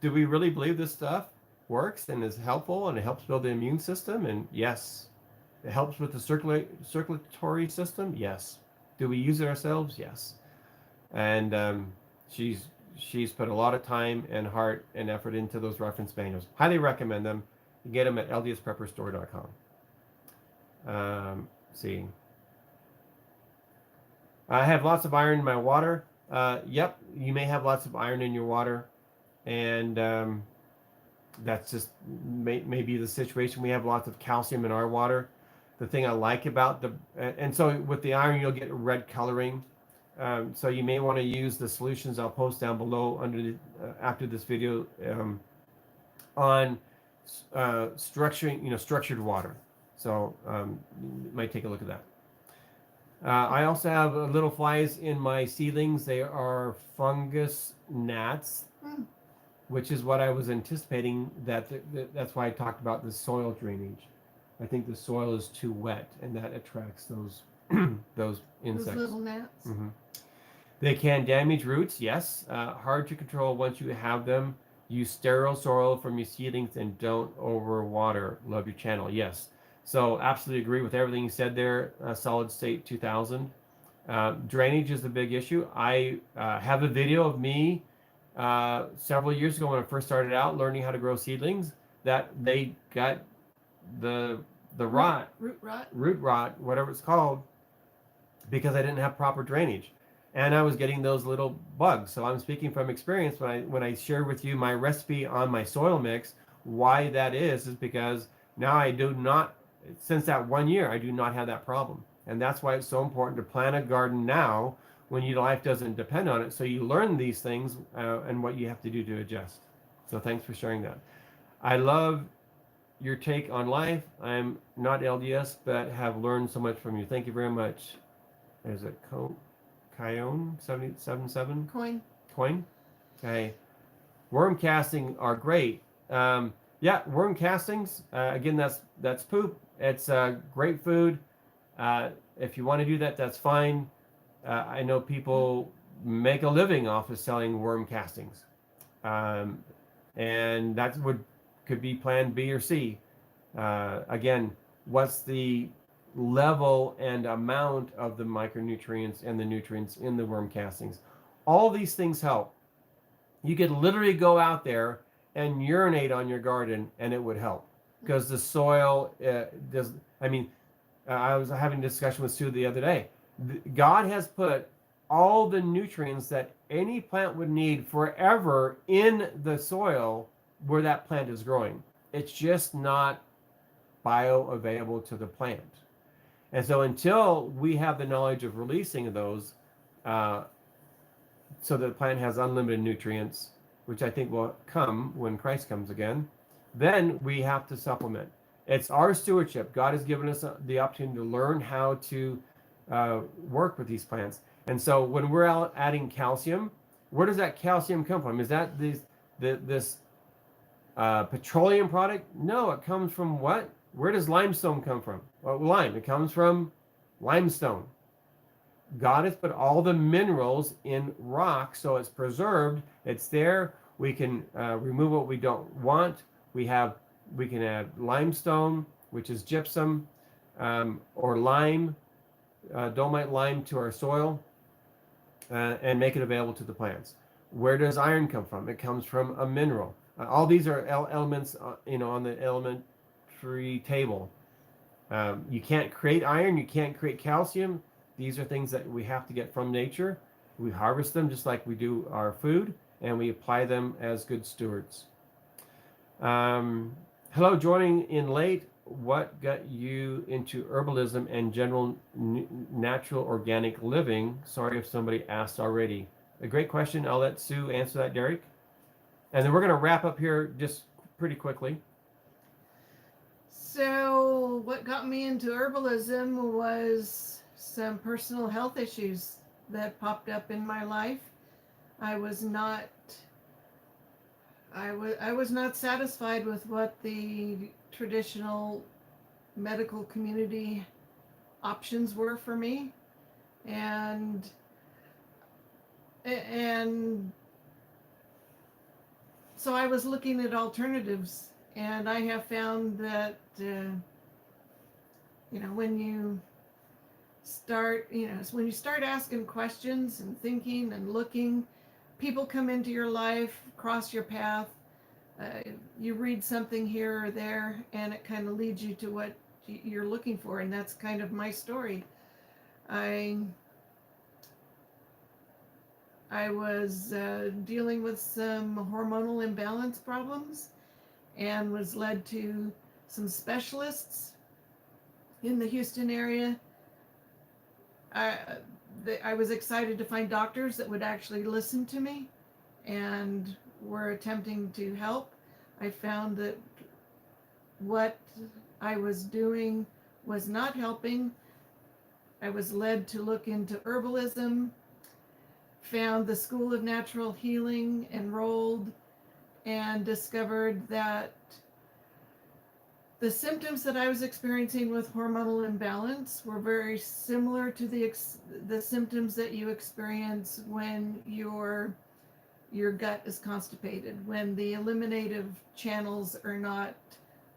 do we really believe this stuff works and is helpful and it helps build the immune system? And yes. It helps with the circulatory system? Yes. Do we use it ourselves? Yes. And she's put a lot of time and heart and effort into those reference manuals. Highly recommend them. You can get them at ldsprepperstore.com. See. I have lots of iron in my water. Yep, you may have lots of iron in your water. And that's just maybe the situation. We have lots of calcium in our water. The thing I like about and so with the iron, you'll get red coloring. So you may want to use the solutions I'll post down below after this video on structured water. So you might take a look at that. I also have little flies in my seedlings. They are fungus gnats, which is what I was anticipating. That's why I talked about the soil drainage. I think the soil is too wet, and that attracts those those insects. Those little gnats. They can damage roots. Yes, hard to control once you have them. Use sterile soil from your seedlings and don't overwater. Love your channel. Yes. So absolutely agree with everything you said there. Solid State 2000. Drainage is the big issue. I have a video of me several years ago when I first started out learning how to grow seedlings that they got the root rot, whatever it's called, because I didn't have proper drainage, and I was getting those little bugs. So I'm speaking from experience when I shared with you my recipe on my soil mix. Why that is because now I do not, since that 1 year, I do not have that problem, and that's why it's so important to plant a garden now when your life doesn't depend on it. So you learn these things and what you have to do to adjust. So thanks for sharing that. I love your take on life. I'm not LDS, but have learned so much from you. Thank you very much. Is it Coin 777? Coin. Okay. Worm casting are great. Yeah, worm castings. Again, that's poop. It's great food. If you want to do that, that's fine. I know people make a living off of selling worm castings, and that could be plan B or C. Again, what's the level and amount of the micronutrients and the nutrients in the worm castings? All these things help. You could literally go out there and urinate on your garden and it would help, because the soil does. I mean, I was having a discussion with Sue the other day. God has put all the nutrients that any plant would need forever in the soil where that plant is growing. It's just not bioavailable to the plant. And so until we have the knowledge of releasing those, so that the plant has unlimited nutrients, which I think will come when Christ comes again, then we have to supplement. It's our stewardship. God has given us the opportunity to learn how to work with these plants. And so when we're out adding calcium, where does that calcium come from? Is that this Petroleum product? No, it comes from what? Where does limestone come from? Well, lime. It comes from limestone. God has put all the minerals in rock, so it's preserved. It's there. We can remove what we don't want. We can add limestone, which is gypsum, or lime, dolomite lime to our soil, and make it available to the plants. Where does iron come from? It comes from a mineral. All these are elements, on the elementary table. You can't create iron. You can't create calcium. These are things that we have to get from nature. We harvest them just like we do our food, and we apply them as good stewards. Hello, joining in late. What got you into herbalism and general natural organic living? Sorry if somebody asked already. A great question. I'll let Sue answer that, Derek. And then we're going to wrap up here just pretty quickly. So what got me into herbalism was some personal health issues that popped up in my life. I was not satisfied with what the traditional medical community options were for me, and so I was looking at alternatives, and I have found that when you start asking questions and thinking and looking, people come into your life, cross your path. You read something here or there, and it kind of leads you to what you're looking for, and that's kind of my story. I was dealing with some hormonal imbalance problems, and was led to some specialists in the Houston area. I was excited to find doctors that would actually listen to me and were attempting to help. I found that what I was doing was not helping. I was led to look into herbalism, found the School of Natural Healing, enrolled, and discovered that the symptoms that I was experiencing with hormonal imbalance were very similar to the symptoms that you experience when your gut is constipated, when the eliminative channels are not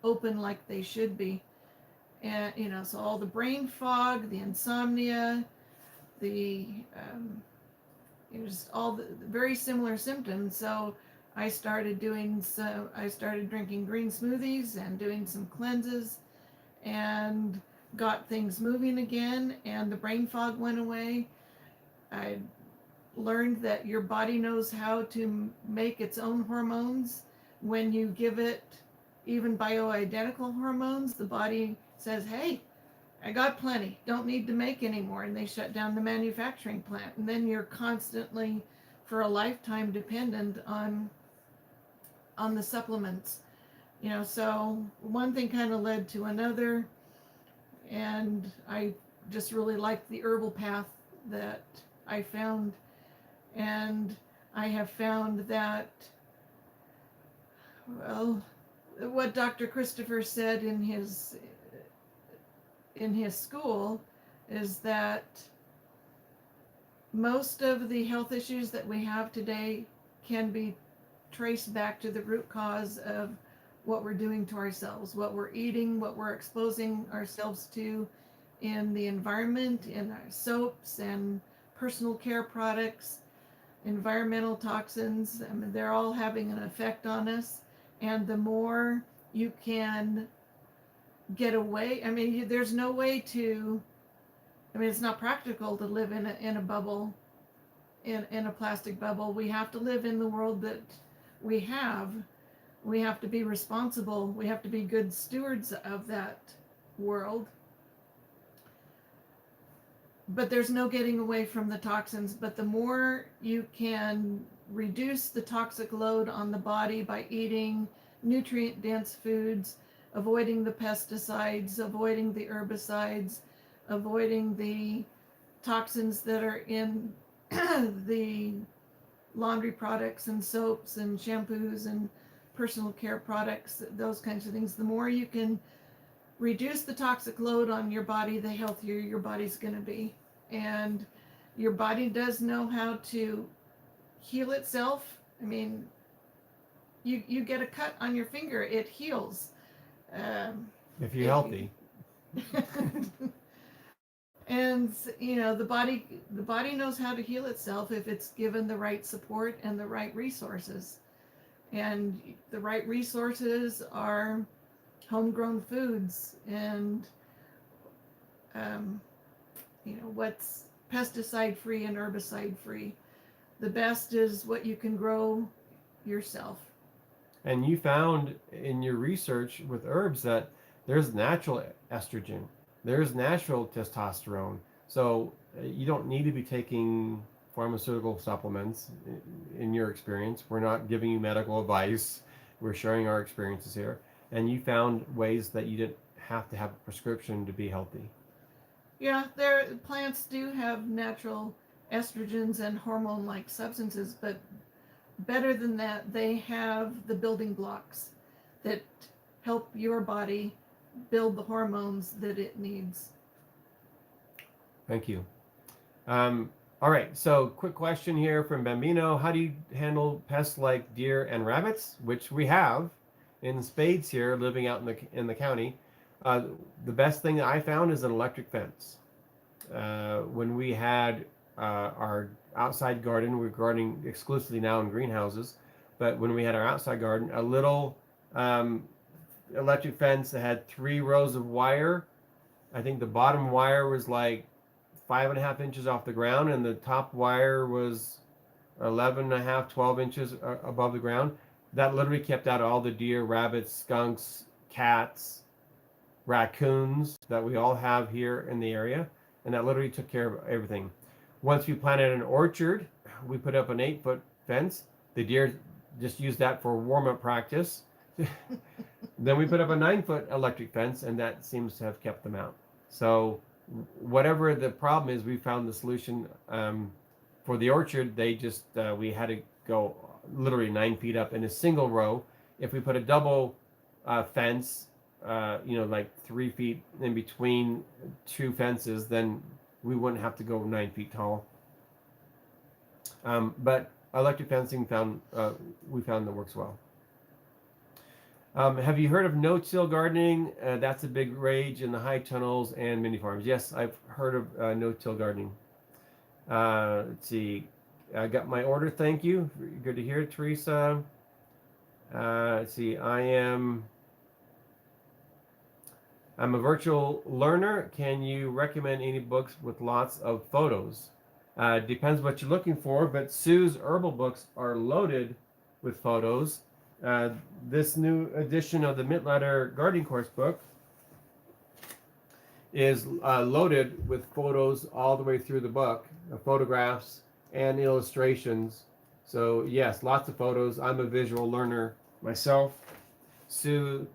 open like they should be. And so all the brain fog, the insomnia, the just all the very similar symptoms. So I started drinking green smoothies and doing some cleanses, and got things moving again, and the brain fog went away. I learned that your body knows how to make its own hormones. When you give it even bioidentical hormones, the body says, hey, I got plenty, don't need to make any more, and they shut down the manufacturing plant. And then you're constantly, for a lifetime, dependent on the supplements. So one thing kind of led to another, and I just really liked the herbal path that I found. And I have found that, well, what Dr. Christopher said in his school is that most of the health issues that we have today can be traced back to the root cause of what we're doing to ourselves, what we're eating, what we're exposing ourselves to in the environment, in our soaps and personal care products, environmental toxins. I mean, they're all having an effect on us. And the more you can get away, there's no way to, it's not practical to live in a bubble, in a plastic bubble. We have to live in the world that we have. We have to be responsible. We have to be good stewards of that world. But there's no getting away from the toxins. But the more you can reduce the toxic load on the body by eating nutrient-dense foods, avoiding the pesticides, avoiding the herbicides, avoiding the toxins that are in the laundry products and soaps and shampoos and personal care products, those kinds of things. The more you can reduce the toxic load on your body, the healthier your body's going to be. And your body does know how to heal itself. I mean, you get a cut on your finger, it heals. If you're healthy. And the body knows how to heal itself if it's given the right support and the right resources. And the right resources are homegrown foods and what's pesticide free and herbicide free. The best is what you can grow yourself. And you found in your research with herbs that there's natural estrogen, there's natural testosterone. So you don't need to be taking pharmaceutical supplements in your experience. We're not giving you medical advice. We're sharing our experiences here. And you found ways that you didn't have to have a prescription to be healthy. Yeah, plants do have natural estrogens and hormone-like substances, but better than that, they have the building blocks that help your body build the hormones that it needs. Thank you. All right, so quick question here from Bambino. How do you handle pests like deer and rabbits, which we have in spades here living out in the county? The best thing that I found is an electric fence. When we had our outside garden, we're gardening exclusively now in greenhouses, but when we had our outside garden, a little electric fence that had 3 rows of wire. I think the bottom wire was like 5.5 inches off the ground, and the top wire was 11.5, 12 inches above the ground. That literally kept out all the deer, rabbits, skunks, cats, raccoons that we all have here in the area, and that literally took care of everything. Once we planted an orchard, we put up an 8-foot fence. The deer just used that for warm-up practice. Then we put up a 9-foot electric fence, and that seems to have kept them out. So whatever the problem is, we found the solution. For the orchard, we had to go literally 9 feet up in a single row. If we put a double fence, like 3 feet in between 2 fences, then we wouldn't have to go 9 feet tall. But electric fencing we found that works well. Have you heard of no-till gardening? That's a big rage in the high tunnels and mini farms. Yes, I've heard of no-till gardening. Let's see. I got my order. Thank you. Good to hear, Teresa. Let's see. I'm a virtual learner. Can you recommend any books with lots of photos? Depends what you're looking for, but Sue's herbal books are loaded with photos. This new edition of the Mittletter Gardening Course book is loaded with photos all the way through the book, photographs and illustrations. So yes, lots of photos. I'm a visual learner myself. Sue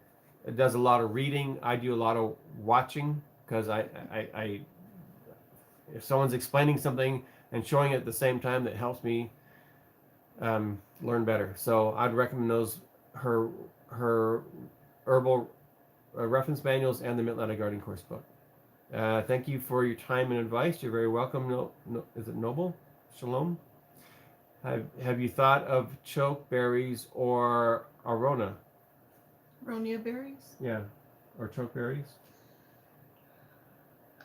does a lot of reading. I do a lot of watching because I if someone's explaining something and showing it at the same time, that helps me learn better. So I'd recommend her herbal reference manuals and the Mittletter Gardening Course book. Thank you for your time and advice. You're very welcome. Is it Noble? Shalom. Have you thought of choke berries or aronia? Aronia berries? Yeah, or choke berries.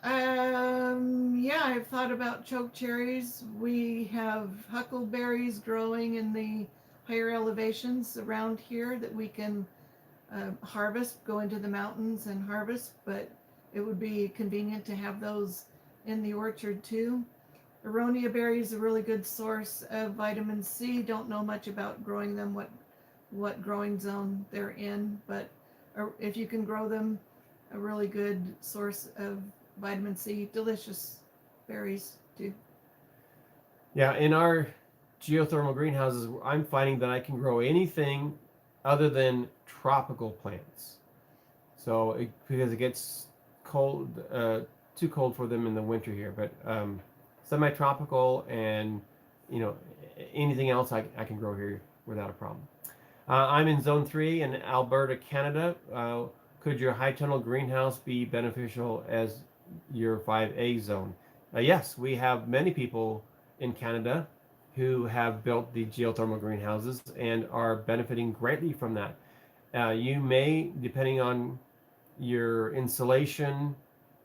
Yeah, I've thought about choke cherries. We have huckleberries growing in the higher elevations around here that we can harvest, go into the mountains and harvest, but it would be convenient to have those in the orchard too. Aronia berry is a really good source of vitamin C. Don't know much about growing them, what growing zone they're in, but if you can grow them, a really good source of vitamin C. Delicious berries too. Yeah, in our geothermal greenhouses, I'm finding that I can grow anything other than tropical plants. So because it gets cold, too cold for them in the winter here, but semi-tropical and anything else I can grow here without a problem. I'm in Zone 3 in Alberta, Canada. Could your high tunnel greenhouse be beneficial as your 5A zone? Yes, we have many people in Canada who have built the geothermal greenhouses and are benefiting greatly from that. You may, depending on your insulation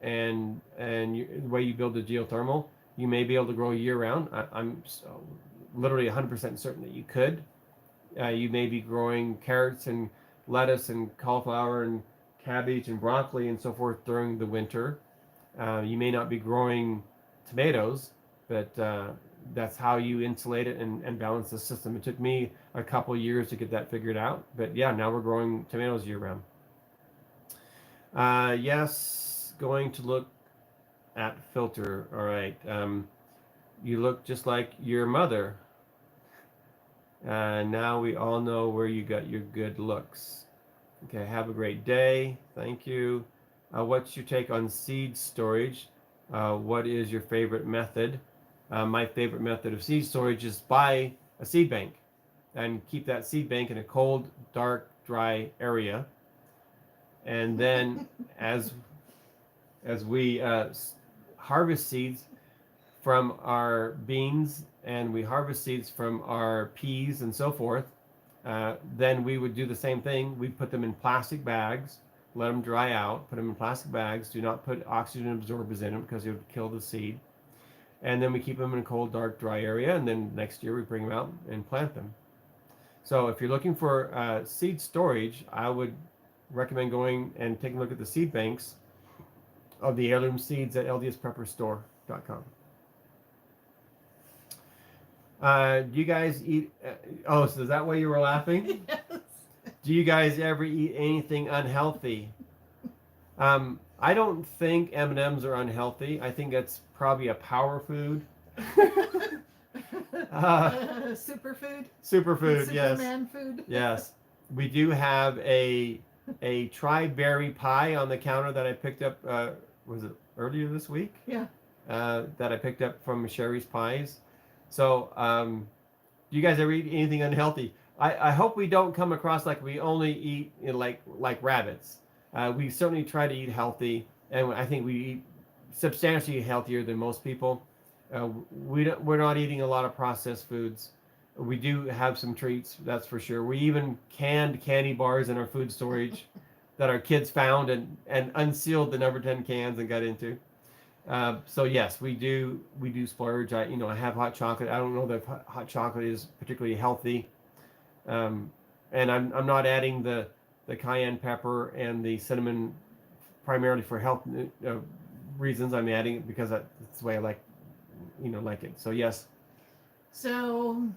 and the way you build the geothermal, you may be able to grow year round. I'm literally 100% certain that you could. You may be growing carrots and lettuce and cauliflower and cabbage and broccoli and so forth during the winter. You may not be growing tomatoes, but that's how you insulate it and balance the system. It took me a couple years to get that figured out, but yeah, now we're growing tomatoes year round. Yes, going to look at filter. All right. You look just like your mother. Now we all know where you got your good looks. Okay, have a great day. Thank you. What's your take on seed storage? What is your favorite method? My favorite method of seed storage is buy a seed bank and keep that seed bank in a cold, dark, dry area. And then as we harvest seeds from our beans and we harvest seeds from our peas and so forth, then we would do the same thing. We'd put them in plastic bags, let them dry out, put them in plastic bags. Do not put oxygen absorbers in them because it would kill the seed. And then we keep them in a cold, dark, dry area. And then next year we bring them out and plant them. So if you're looking for seed storage, I would recommend going and taking a look at the seed banks of the heirloom seeds at ldsprepperstore.com. Do you guys eat? Oh, so is that why you were laughing? Yes. Do you guys ever eat anything unhealthy? I don't think M&Ms are unhealthy. I think that's probably a power food. Superfood. Superfood, yes. Superman food. Yes. We do have a tri-berry pie on the counter that I picked up, was it earlier this week? Yeah. That I picked up from Sherry's Pies. So, do you guys ever eat anything unhealthy? I hope we don't come across like we only eat like rabbits. We certainly try to eat healthy, and I think we eat substantially healthier than most people. We're not eating a lot of processed foods. We do have some treats, that's for sure. We even canned candy bars in our food storage that our kids found and unsealed the number 10 cans and got into. So yes, we do splurge. I have hot chocolate. I don't know that hot chocolate is particularly healthy. And I'm not adding the cayenne pepper and the cinnamon primarily for health reasons. I'm adding it because that's the way I like it. So yes. So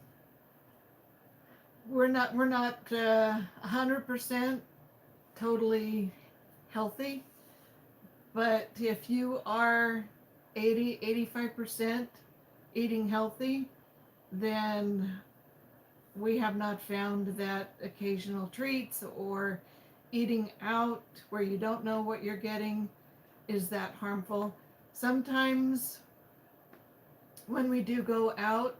we're not 100% totally healthy, but if you are 85% eating healthy, then we have not found that occasional treats or eating out where you don't know what you're getting is that harmful. Sometimes when we do go out,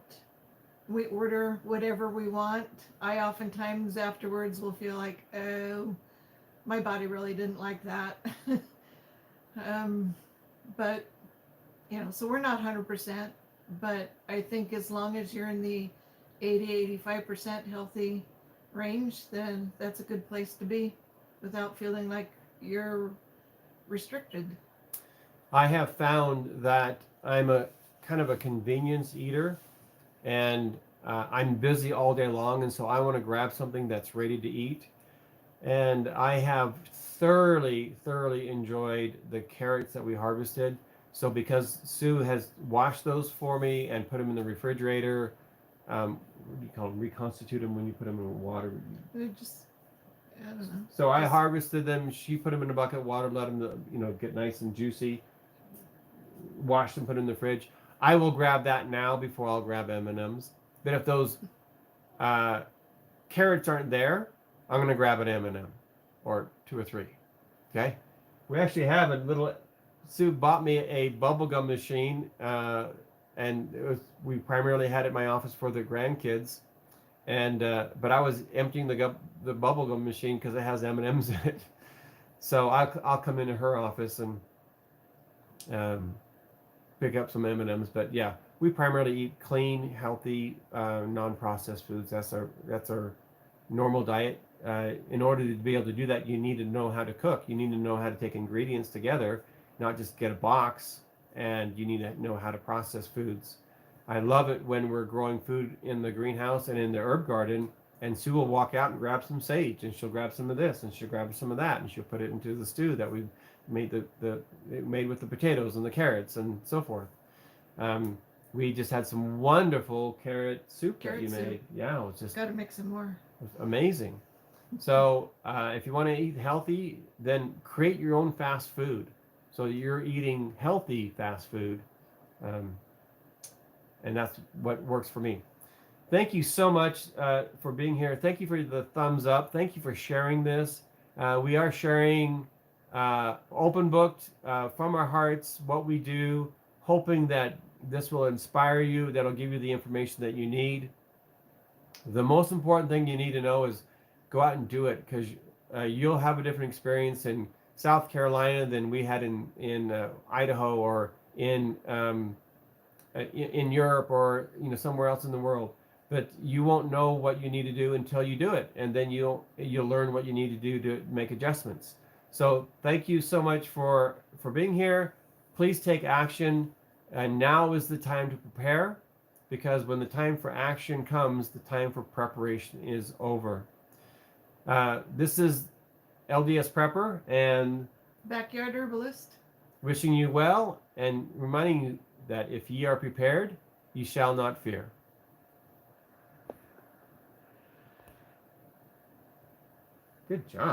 we order whatever we want. I oftentimes afterwards will feel like, oh, my body really didn't like that. But, so we're not 100%, but I think as long as you're in the 85% healthy range, then that's a good place to be without feeling like you're restricted. I have found that I'm a kind of a convenience eater, and I'm busy all day long, and so I want to grab something that's ready to eat. And I have thoroughly enjoyed the carrots that we harvested. So because Sue has washed those for me and put them in the refrigerator, what do you call them? Reconstitute them when you put them in water. They're just, I don't know. So I harvested them. She put them in a bucket of water, let them, get nice and juicy. Washed them, put them in the fridge. I will grab that now before I'll grab M&Ms. But if those carrots aren't there, I'm going to grab an M&M or 2 or 3. Okay? We actually have a little... Sue bought me a bubblegum machine, and we primarily had it in my office for the grandkids. and but I was emptying the bubble gum machine because it has M&Ms in it. So I'll come into her office and pick up some M&Ms. But yeah, we primarily eat clean, healthy, non-processed foods. That's our normal diet. In order to be able to do that, you need to know how to cook. You need to know how to take ingredients together, not just get a box, and you need to know how to process foods. I love it when we're growing food in the greenhouse and in the herb garden, and Sue will walk out and grab some sage, and she'll grab some of this, and she'll grab some of that, and she'll put it into the stew that we've made made with the potatoes and the carrots and so forth. We just had some wonderful carrot soup that you made. Yeah, it was just got to make some more. It was amazing. So if you want to eat healthy, then create your own fast food. So you're eating healthy fast food, and that's what works for me. Thank you so much for being here. Thank you for the thumbs up. Thank you for sharing this. We are sharing open booked from our hearts what we do, hoping that this will inspire you, that'll give you the information that you need. The most important thing you need to know is go out and do it, because you'll have a different experience in South Carolina than we had in Idaho, or in Europe, or somewhere else in the world. But you won't know what you need to do until you do it, and then you'll learn what you need to do to make adjustments. So thank you so much for being here. Please take action, and now is the time to prepare, because when the time for action comes, the time for preparation is over. This is LDS Prepper and Backyard Herbalist, wishing you well, and reminding you that if ye are prepared, ye shall not fear. Good job.